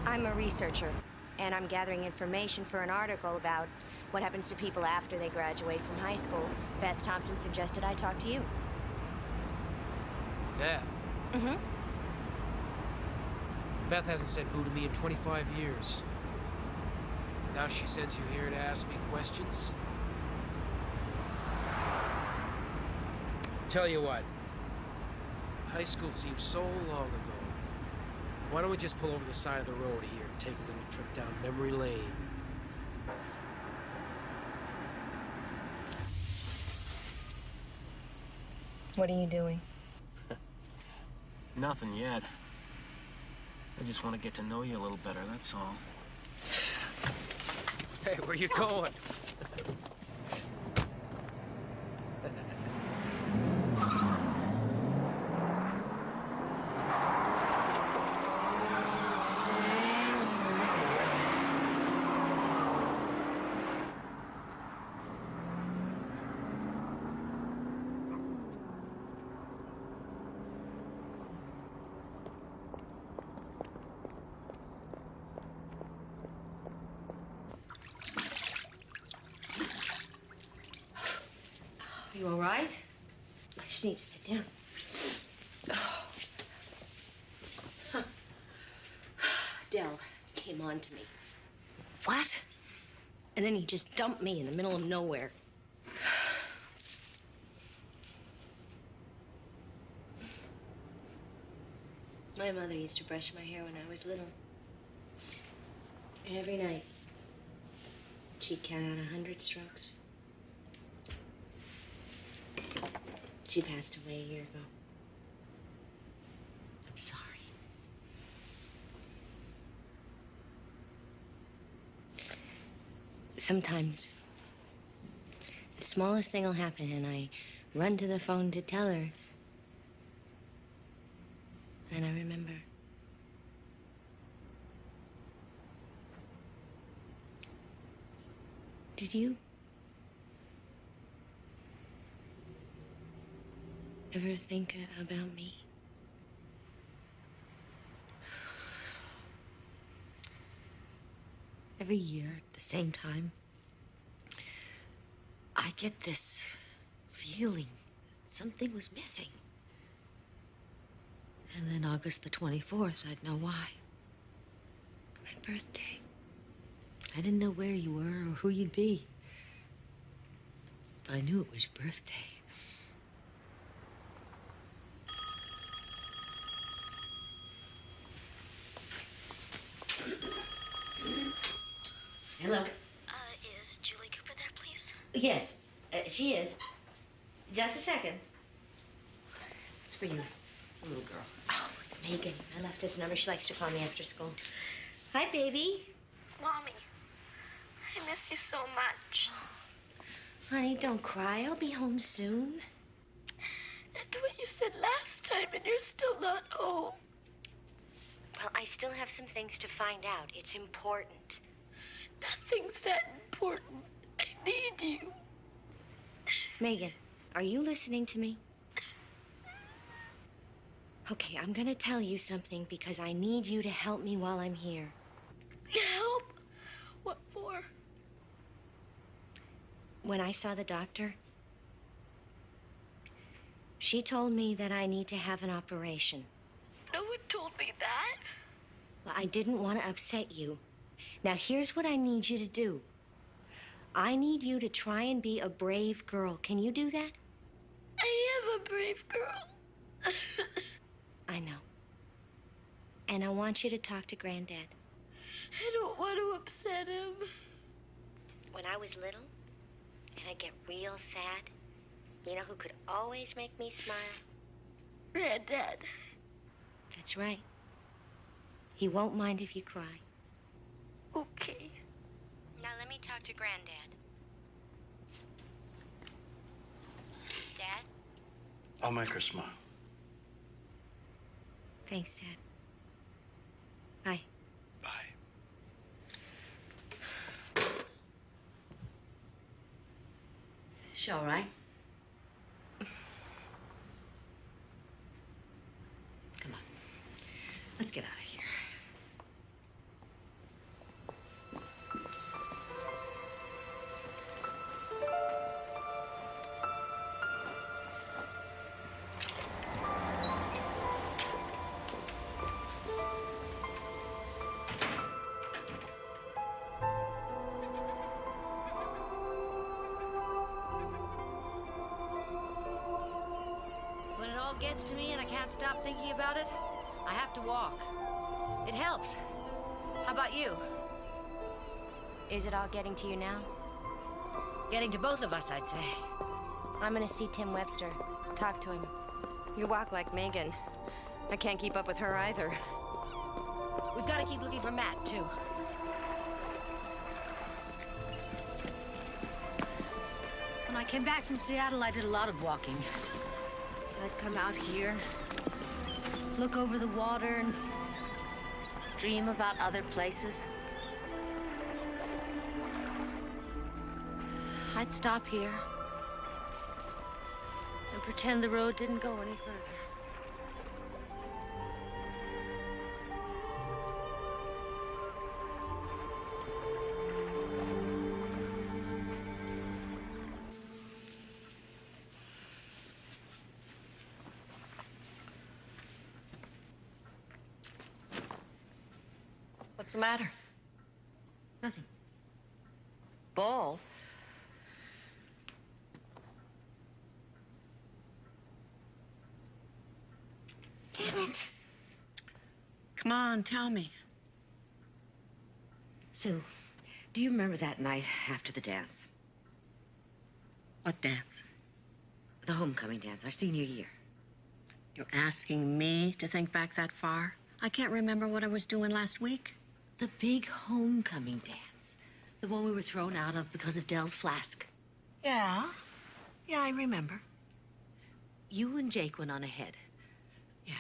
I'm a researcher, and I'm gathering information for an article about what happens to people after they graduate from high school. Beth Thompson suggested I talk to you. Beth? Mm-hmm. Beth hasn't said boo to me in 25 years. Now she sends you here to ask me questions? Tell you what. High school seems so long ago. Why don't we just pull over the side of the road here and take a little trip down memory lane? What are you doing? Nothing yet. I just want to get to know you a little better, that's all. Hey, where you going? You all right? I just need to sit down. Dell came on to me. What? And then he just dumped me in the middle of nowhere. My mother used to brush my hair when I was little. Every night, she'd count out 100 strokes. She passed away a year ago. I'm sorry. Sometimes, the smallest thing will happen, and I run to the phone to tell her. And I remember. Did you ever think about me? Every year at the same time, I get this feeling that something was missing. And then August the 24th, I'd know why. My birthday. I didn't know where you were or who you'd be. But I knew it was your birthday. Hello. Is Julie Cooper there, please? Yes, she is. Just a second. It's for you. It's a little girl. Oh, it's Megan. I left this number. She likes to call me after school. Hi, baby. Mommy, I miss you so much. Honey, don't cry. I'll be home soon. That's what you said last time, and you're still not home. Well, I still have some things to find out. It's important. Nothing's that important. I need you. Megan, are you listening to me? Okay, I'm gonna tell you something because I need you to help me while I'm here. Help? What for? When I saw the doctor, she told me that I need to have an operation. No one told me that. Well, I didn't want to upset you. Now, here's what I need you to do. I need you to try and be a brave girl. Can you do that? I am a brave girl. I know. And I want you to talk to Granddad. I don't want to upset him. When I was little, and I'd get real sad, you know who could always make me smile? Granddad. That's right. He won't mind if you cry. Okay. Now let me talk to Granddad. Dad? I'll make her smile. Thanks, Dad. Bye. Bye. She all right? Come on. Let's get out of here. When it all gets to me and I can't stop thinking about it, I have to walk. It helps. How about you? Is it all getting to you now? Getting to both of us, I'd say. I'm gonna see Tim Webster. Talk to him. You walk like Megan. I can't keep up with her either. We've got to keep looking for Matt, too. When I came back from Seattle, I did a lot of walking. I'd come out here, look over the water, and dream about other places. I'd stop here and pretend the road didn't go any further. the matter? Nothing. Ball? Damn it. Come on, tell me. Sue, do you remember that night after the dance? What dance? The homecoming dance, our senior year. You're asking me to think back that far? I can't remember what I was doing last week. The big homecoming dance. The one we were thrown out of because of Dell's flask. Yeah. Yeah, I remember. You and Jake went on ahead. Yeah?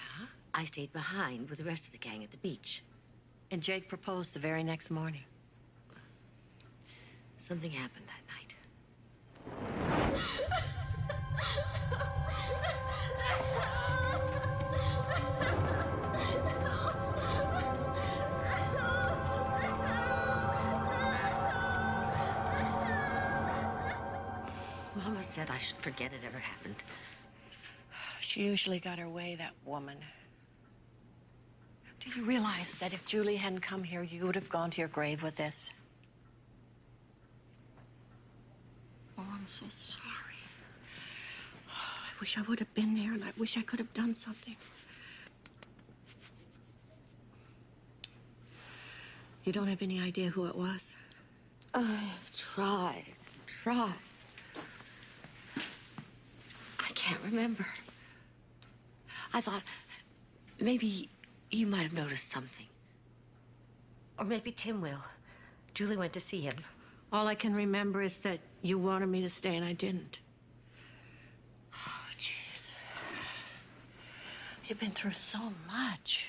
I stayed behind with the rest of the gang at the beach. And Jake proposed the very next morning. Something happened that night. Mama said I should forget it ever happened. She usually got her way, that woman. Do you realize that if Julie hadn't come here, you would have gone to your grave with this? Oh, I'm so sorry. I wish I would have been there, and I wish I could have done something. You don't have any idea who it was? I've tried. I can't remember. I thought maybe you might have noticed something. Or maybe Tim will. Julie went to see him. All I can remember is that you wanted me to stay and I didn't. Oh, jeez. You've been through so much.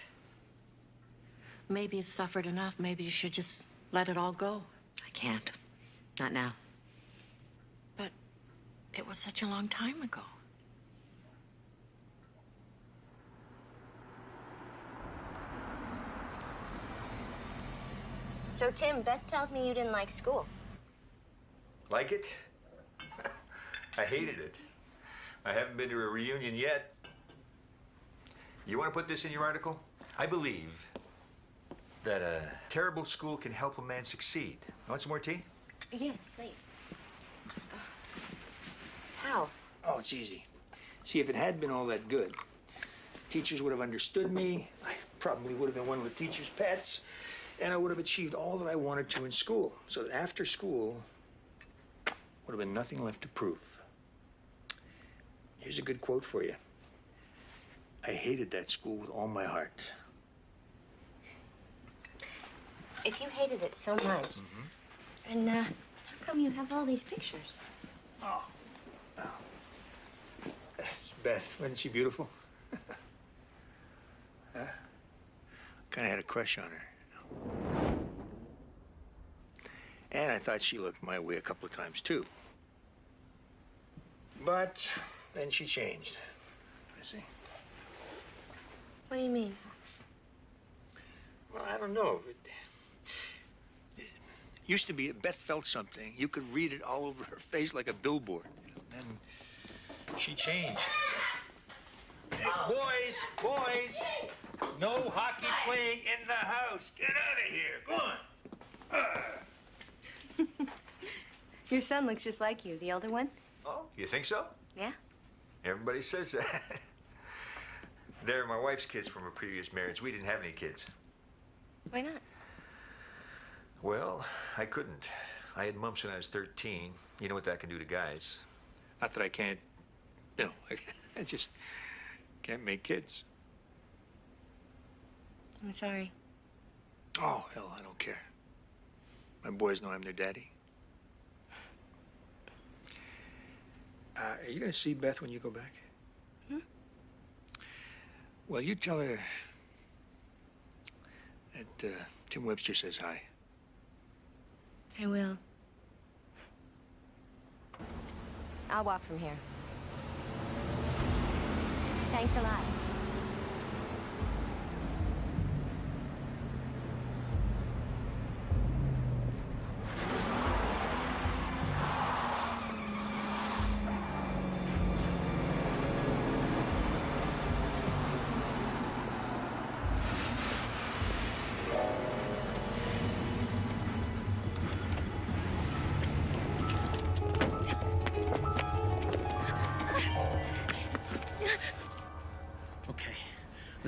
Maybe you've suffered enough. Maybe you should just let it all go. I can't. Not now. But it was such a long time ago. So, Tim, Beth tells me you didn't like school. Like it? I hated it. I haven't been to a reunion yet. You want to put this in your article? I believe that a terrible school can help a man succeed. Want some more tea? Yes, please. How? Oh, it's easy. See, if it had been all that good, teachers would have understood me. I probably would have been one of the teachers' pets. And I would have achieved all that I wanted to in school. So that after school, would have been nothing left to prove. Here's a good quote for you. I hated that school with all my heart. If you hated it so much, and how come you have all these pictures? Oh, well. Beth, wasn't she beautiful? Huh? Kind of had a crush on her. And I thought she looked my way a couple of times, too. But then she changed. I see. What do you mean? Well, I don't know. It used to be Beth felt something. You could read it all over her face like a billboard. Then she changed. Hey, boys! No hockey playing in the house. Get out of here. Go on. Your son looks just like you, the older one. Oh, you think so? Yeah. Everybody says that. They're my wife's kids from a previous marriage. We didn't have any kids. Why not? Well, I couldn't. I had mumps when I was 13. You know what that can do to guys. Not that I can't, I just can't make kids. I'm sorry. Oh, hell, I don't care. My boys know I'm their daddy. Are you going to see Beth when you go back? Well, you tell her that Tim Webster says hi. I will. I'll walk from here. Thanks a lot.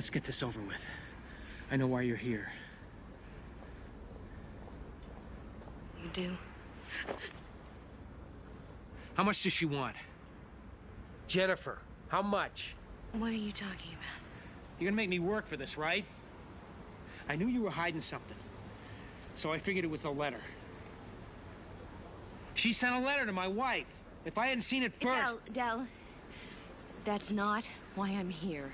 Let's get this over with. I know why you're here. You do? How much does she want? Jennifer, how much? What are you talking about? You're gonna make me work for this, right? I knew you were hiding something, so I figured it was the letter. She sent a letter to my wife. If I hadn't seen it first... Del, that's not why I'm here.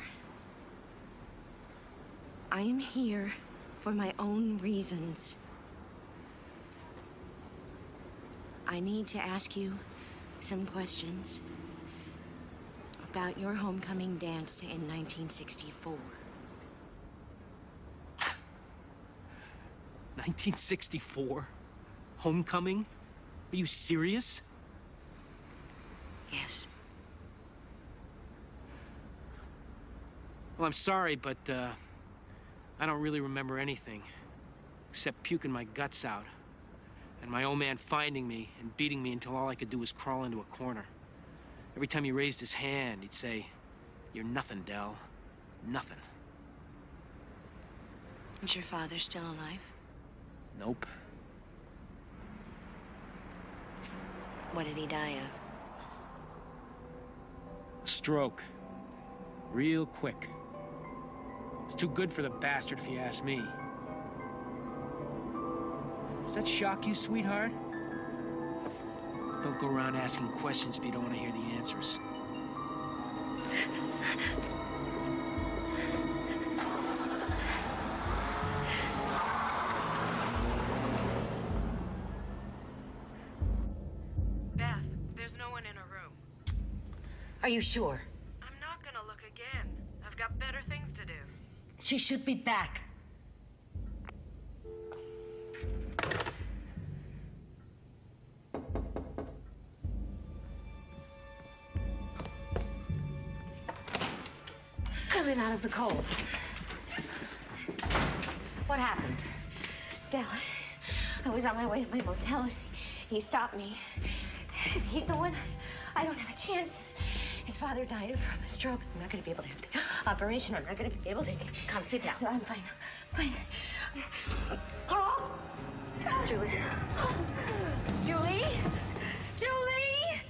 I am here for my own reasons. I need to ask you some questions about your homecoming dance in 1964. 1964? Homecoming? Are you serious? Yes. Well, I'm sorry, but I don't really remember anything except puking my guts out and my old man finding me and beating me until all I could do was crawl into a corner. Every time he raised his hand, he'd say, "You're nothing, Del. Nothing." Is your father still alive? Nope. What did he die of? Stroke. Real quick. It's too good for the bastard, if you ask me. Does that shock you, sweetheart? Don't go around asking questions if you don't want to hear the answers. Beth, there's no one in her room. Are you sure? I'm not gonna look again. I've got better things to do. She should be back. Coming out of the cold. What happened? Del, I was on my way to my motel. He stopped me. If he's the one, I don't have a chance. His father died from a stroke. I'm not going to be able to have the operation. I'm not going to be able to... Come, sit down. No, I'm fine. Fine. Oh! Julie. Julie? Julie!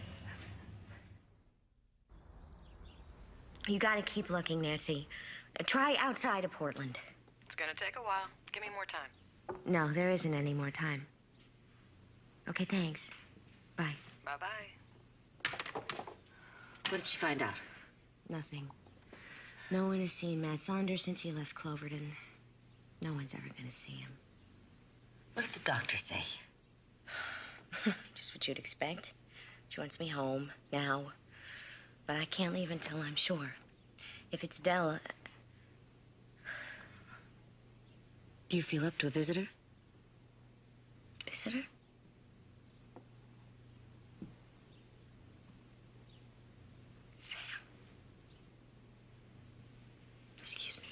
You got to keep looking, Nancy. Try outside of Portland. It's gonna take a while. Give me more time. No, there isn't any more time. Okay, thanks. Bye. Bye-bye. What did she find out? Nothing. No one has seen Matt Saunders since he left Cloverton. No one's ever going to see him. What did the doctor say? Just what you'd expect. She wants me home, now. But I can't leave until I'm sure. If it's Della... Do you feel up to a visitor? Visitor? Sam. Excuse me.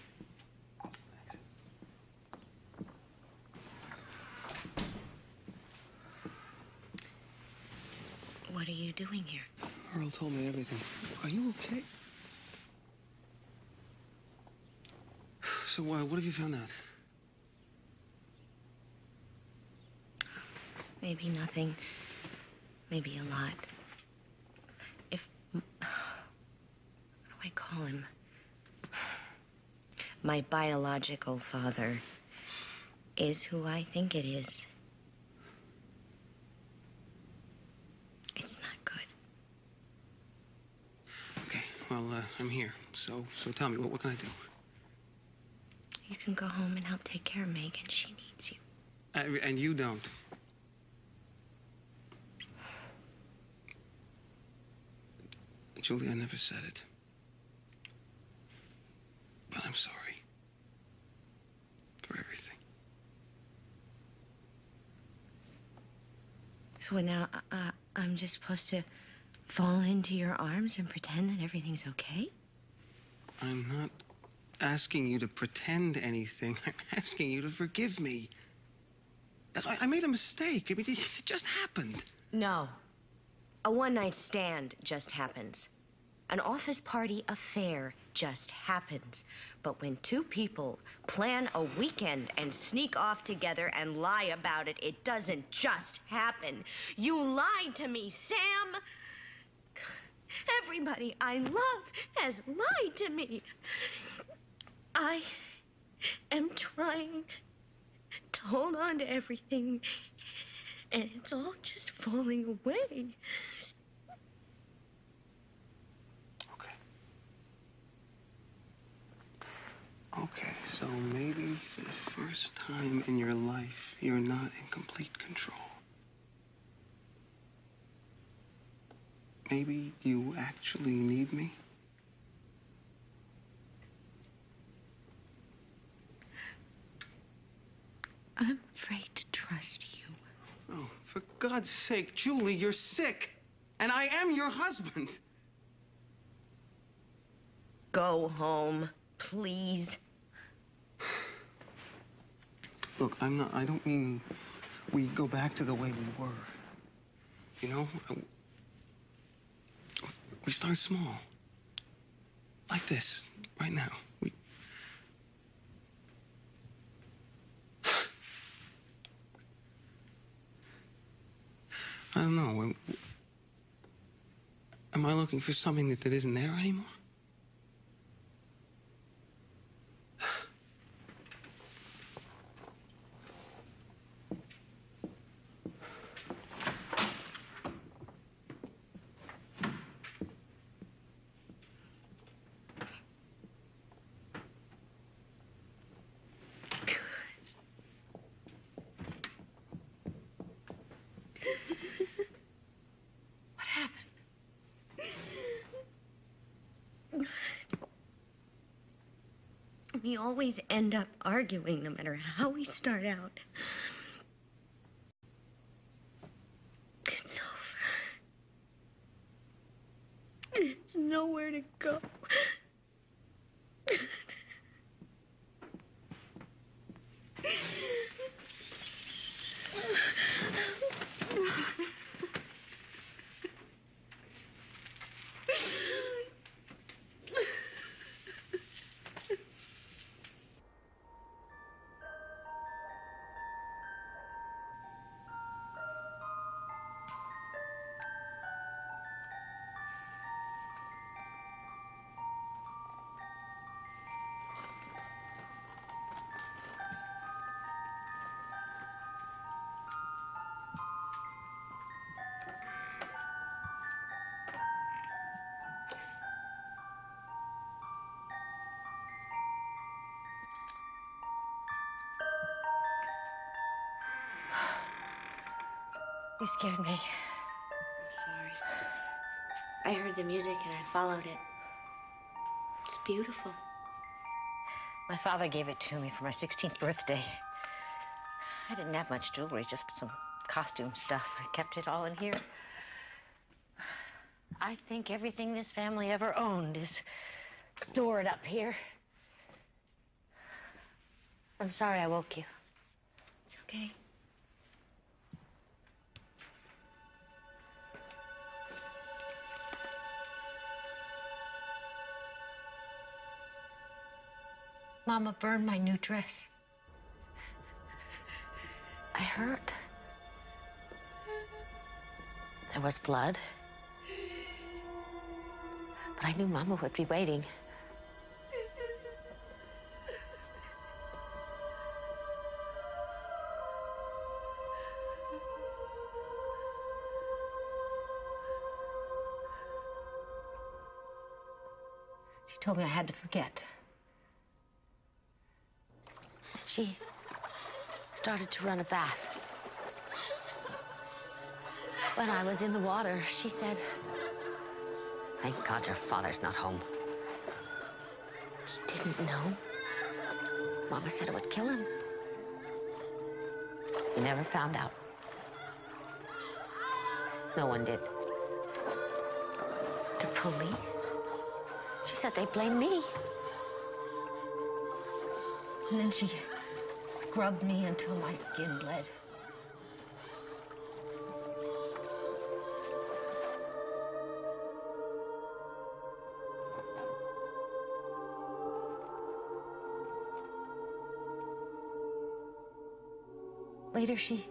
What are you doing here? Earl told me everything. Are you okay? So what have you found out? Maybe nothing. Maybe a lot. If... What do I call him? My biological father is who I think it is. It's not good. Okay, well, I'm here. So tell me, what can I do? You can go home and help take care of Megan. She needs you. And you don't. Julie, I never said it. But I'm sorry. For everything. So now I'm just supposed to fall into your arms and pretend that everything's okay? I'm not asking you to pretend anything. I'm asking you to forgive me. I made a mistake. I mean, it just happened. No. A one-night stand just happens. An office party affair just happens. But when two people plan a weekend and sneak off together and lie about it, it doesn't just happen. You lied to me, Sam. Everybody I love has lied to me. I am trying to hold on to everything, and it's all just falling away. Okay, so maybe for the first time in your life, you're not in complete control. Maybe you actually need me. I'm afraid to trust you. Oh, for God's sake, Julie, you're sick. And I am your husband. Go home, please. Look, I don't mean we go back to the way we were. You know? We start small. Like this, right now. I don't know. Am I looking for something that isn't there anymore? We always end up arguing no matter how we start out. It's over. There's nowhere to go. You scared me. I'm sorry. I heard the music and I followed it. It's beautiful. My father gave it to me for my 16th birthday. I didn't have much jewelry, just some costume stuff. I kept it all in here. I think everything this family ever owned is stored up here. I'm sorry I woke you. It's okay. Mama burned my new dress. I heard. There was blood. But I knew Mama would be waiting. She told me I had to forget. She started to run a bath. When I was in the water, she said, "Thank God your father's not home." She didn't know. Mama said it would kill him. We never found out. No one did. The police? She said they blamed me. And then she scrubbed me until my skin bled. Later, she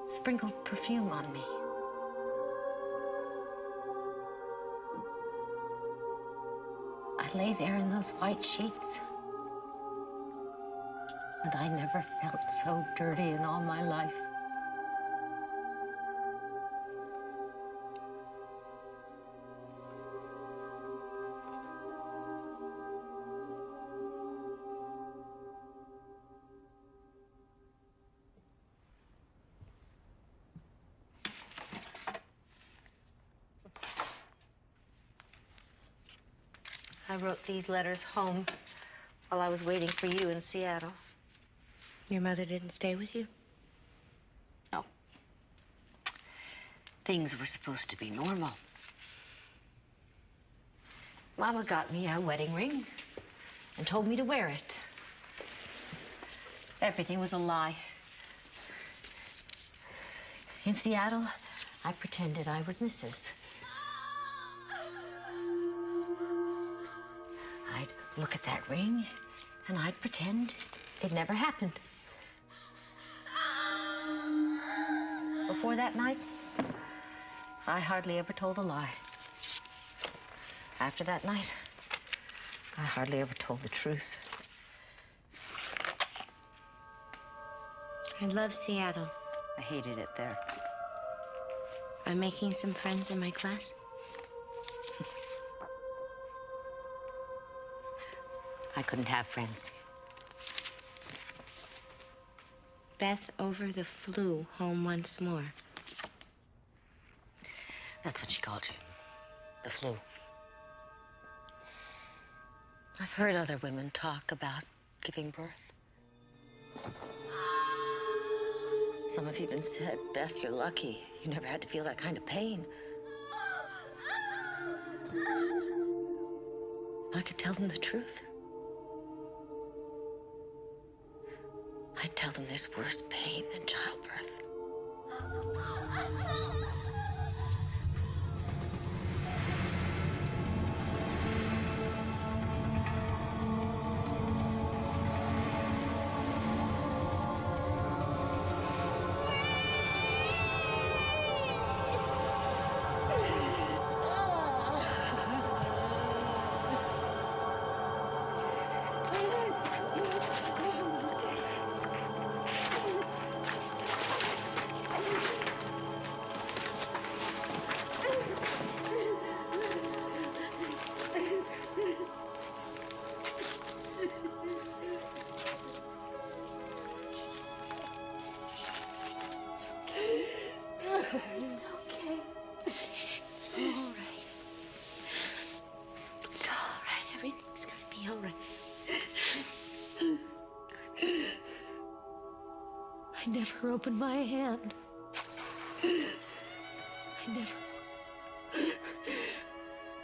sprinkled perfume on me. I lay there in those white sheets, and I never felt so dirty in all my life. I wrote these letters home while I was waiting for you in Seattle. Your mother didn't stay with you? No. Things were supposed to be normal. Mama got me a wedding ring and told me to wear it. Everything was a lie. In Seattle, I pretended I was Mrs. I'd look at that ring, and I'd pretend it never happened. Before that night, I hardly ever told a lie. After that night, I hardly ever told the truth. I love Seattle. I hated it there. I'm making some friends in my class. I couldn't have friends. Beth over the flu, home once more. That's what she called you. The flu. I've heard other women talk about giving birth. Some have even said, Beth, you're lucky. You never had to feel that kind of pain. I could tell them the truth. I'd tell them there's worse pain than childbirth. It's okay. It's all right. It's all right. Everything's gonna be all right. I never opened my hand. I never.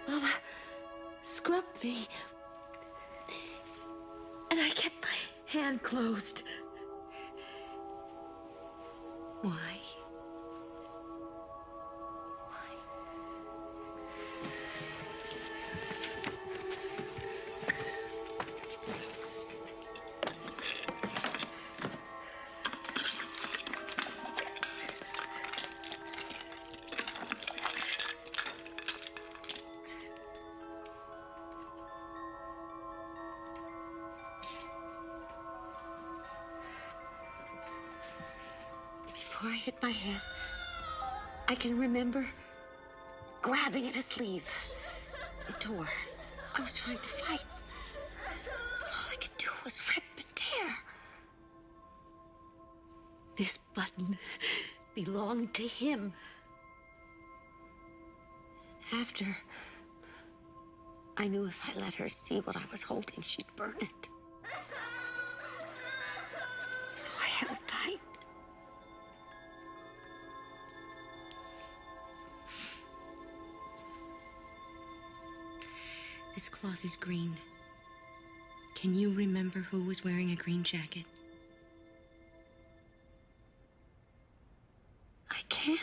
Mama scrubbed me. And I kept my hand closed. Why? Before I hit my hand, I can remember grabbing at a sleeve. It tore. I was trying to fight. But all I could do was rip and tear. This button belonged to him. After, I knew if I let her see what I was holding, she'd burn it. So I held tight. This cloth is green. Can you remember who was wearing a green jacket? I can't.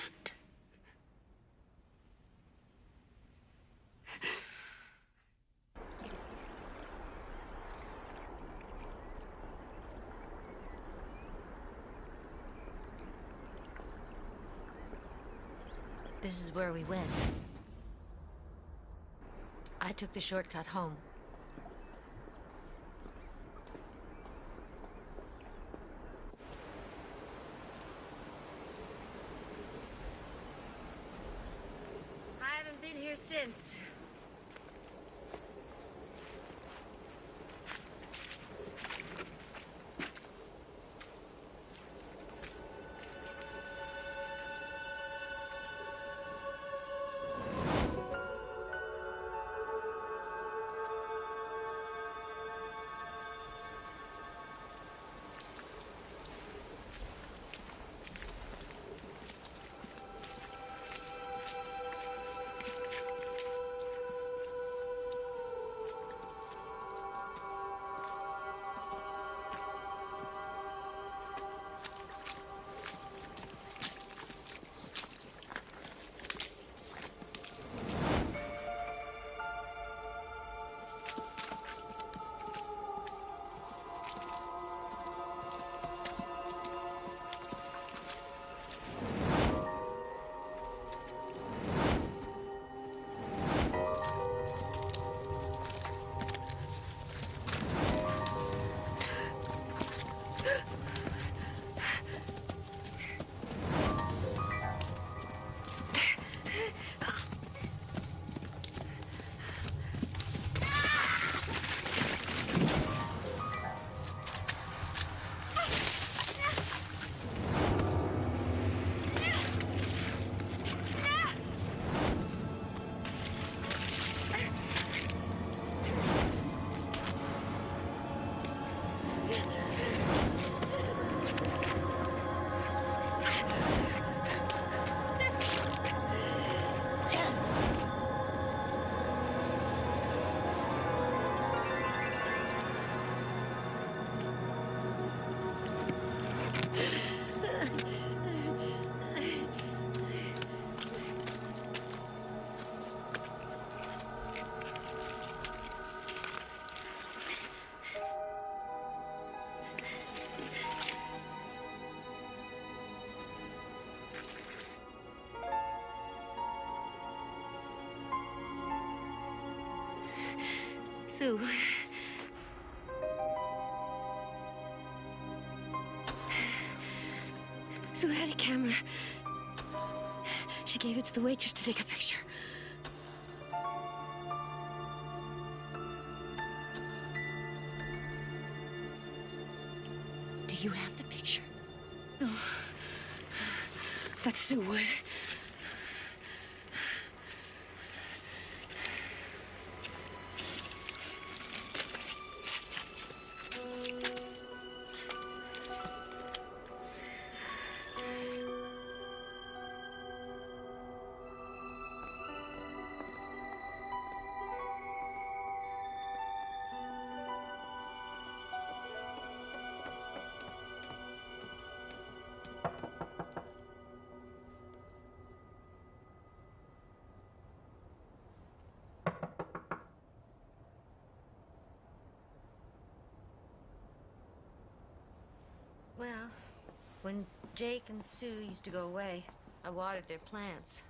This is where we went. I took the shortcut home. I haven't been here since. Sue. Sue had a camera. She gave it to the waitress to take a picture. Do you have the picture? No. But Sue would. Well, when Jake and Sue used to go away, I watered their plants.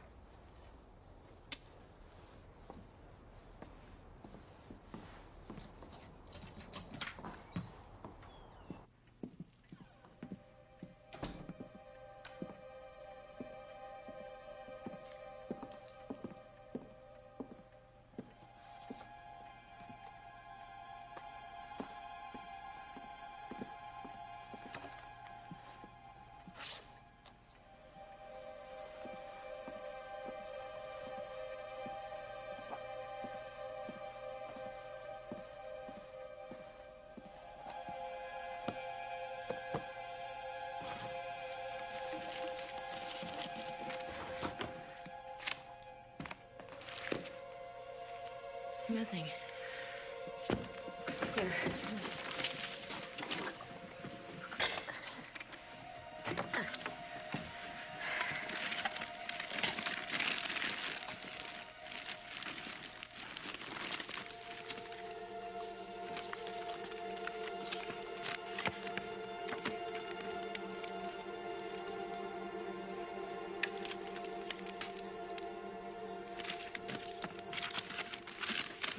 Nothing. Here.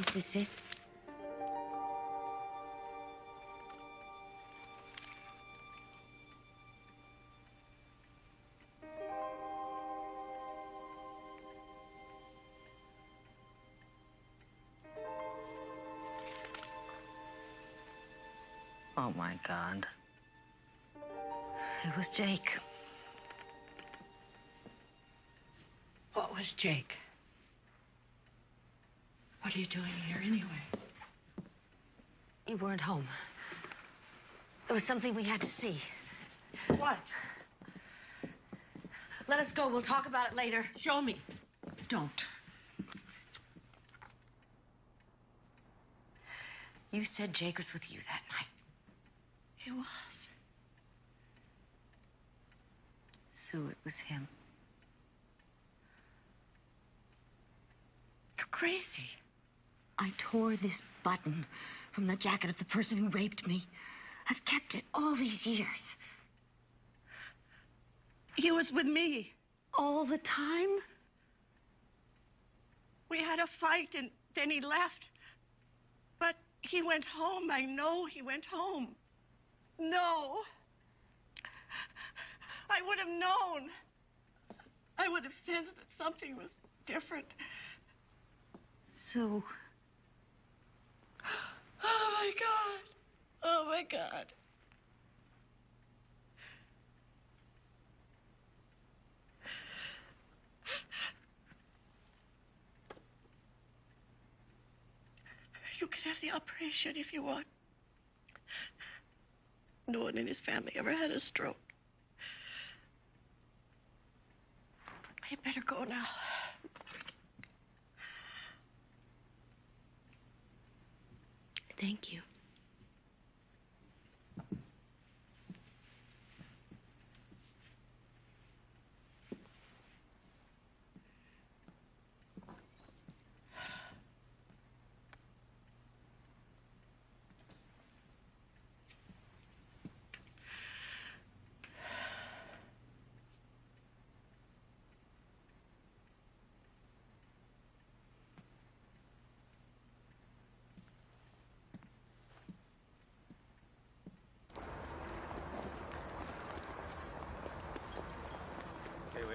Is this it? Oh, my God. It was Jake. What was Jake? What are you doing here anyway? You weren't home. There was something we had to see. What? Let us go. We'll talk about it later. Show me. Don't. You said Jake was with you that night. He was. Sue, it was him. You're crazy. I tore this button from the jacket of the person who raped me. I've kept it all these years. He was with me. All the time? We had a fight and then he left. But he went home. I know he went home. No. I would have known. I would have sensed that something was different. Sue. Oh, my God. Oh, my God. You can have the operation if you want. No one in his family ever had a stroke. You better go now. Thank you.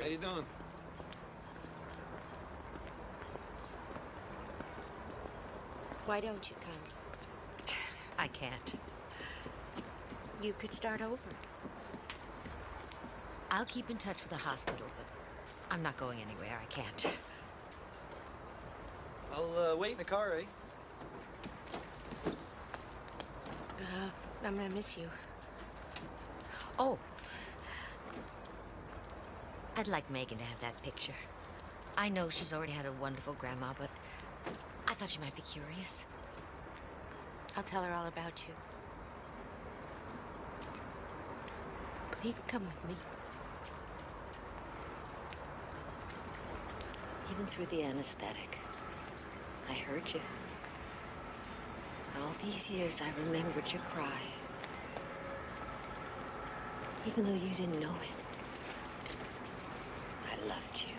How you doing? Why don't you come? I can't. You could start over. I'll keep in touch with the hospital, but I'm not going anywhere. I can't. I'll wait in the car, eh? I'm gonna miss you. Oh. I'd like Megan to have that picture. I know she's already had a wonderful grandma, but I thought she might be curious. I'll tell her all about you. Please come with me. Even through the anesthetic, I heard you. And all these years, I remembered your cry. Even though you didn't know it. I loved you.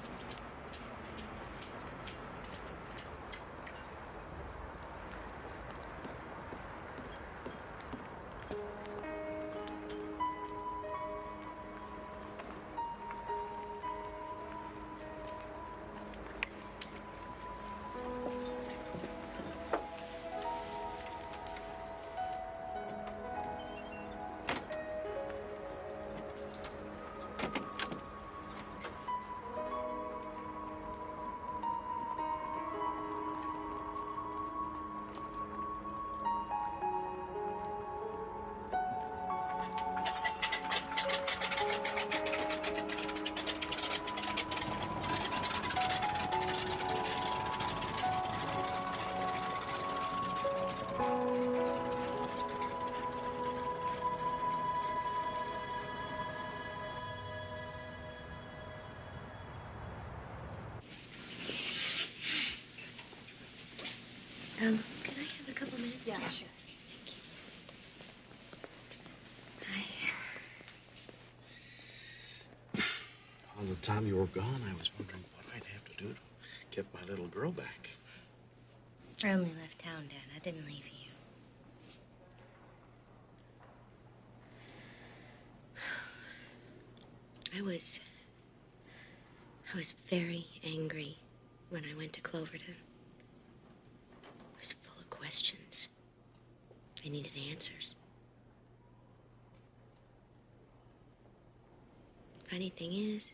Can I have a couple minutes? Yeah, please? sure. All the time you were gone, I was wondering what I'd have to do to get my little girl back. I only left town, Dad. I didn't leave you. I was very angry when I went to Cloverton. I was full of questions. I needed answers. Funny thing is,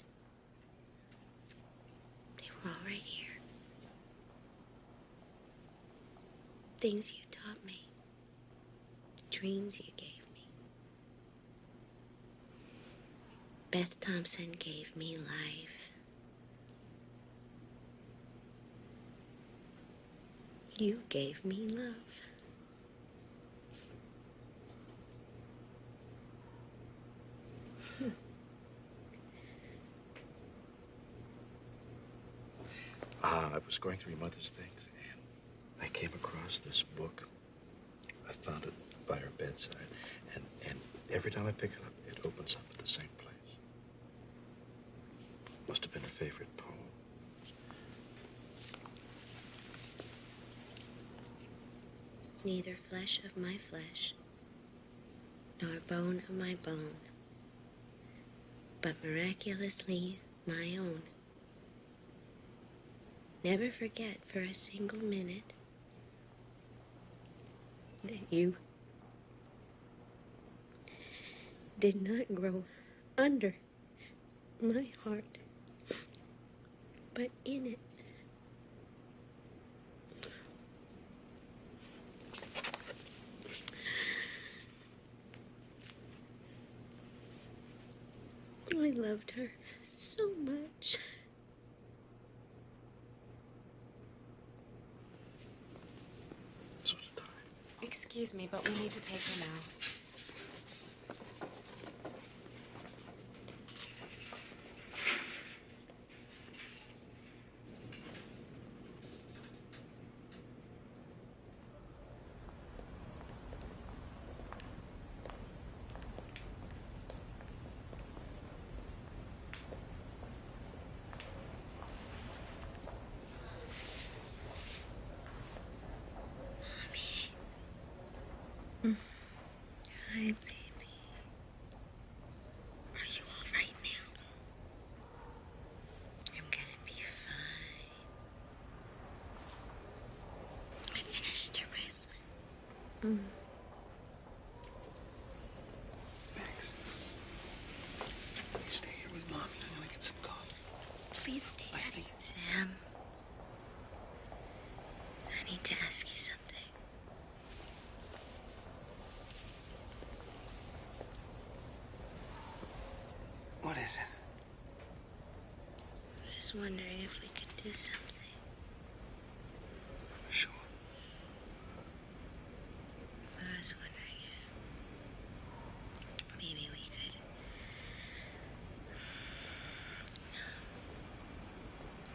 they were all right here. Things you taught me. Dreams you gave me. Beth Thompson gave me life. You gave me love. I was going through your mother's things, and I came across this book. I found it by her bedside, and every time I pick it up, it opens up at the same place. Must have been her favorite poem. Neither flesh of my flesh, nor bone of my bone, but miraculously my own. Never forget for a single minute that you did not grow under my heart, but in it. I loved her so much. Excuse me, but we need to take her now. Hi, baby. Are you all right now? I'm gonna be fine. I finished your bracelet. Max, you stay here with Mommy. I'm gonna get some coffee. Please stay, Daddy. Sam, I need to ask you something. What is it? I was wondering if we could do something. Sure. But I was wondering if maybe we could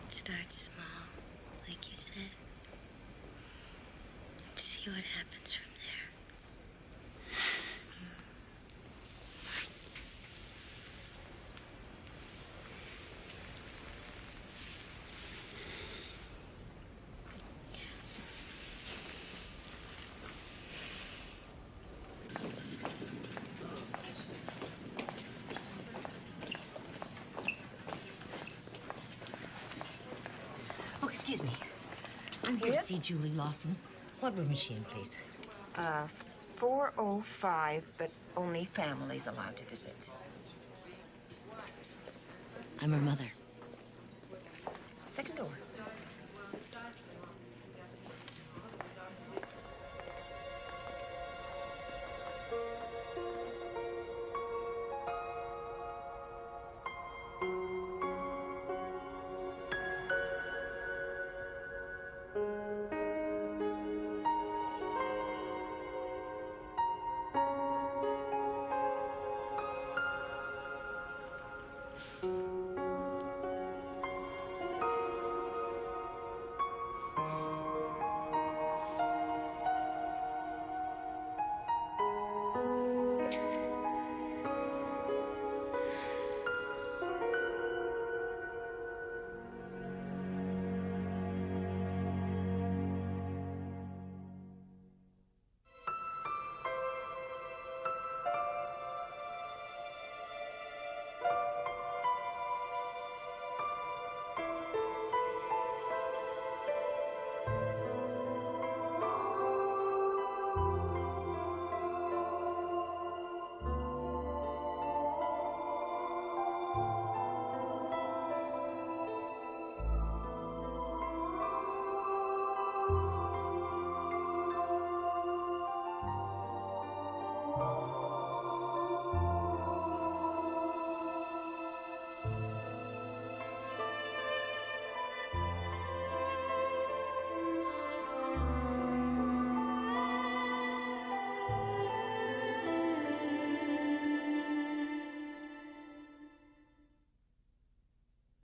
start small, like you said. See what happens from there. Oh, excuse me. I'm here to see Julie Lawson. What room is she in, please? 405, but only families allowed to visit. I'm her mother. Second door.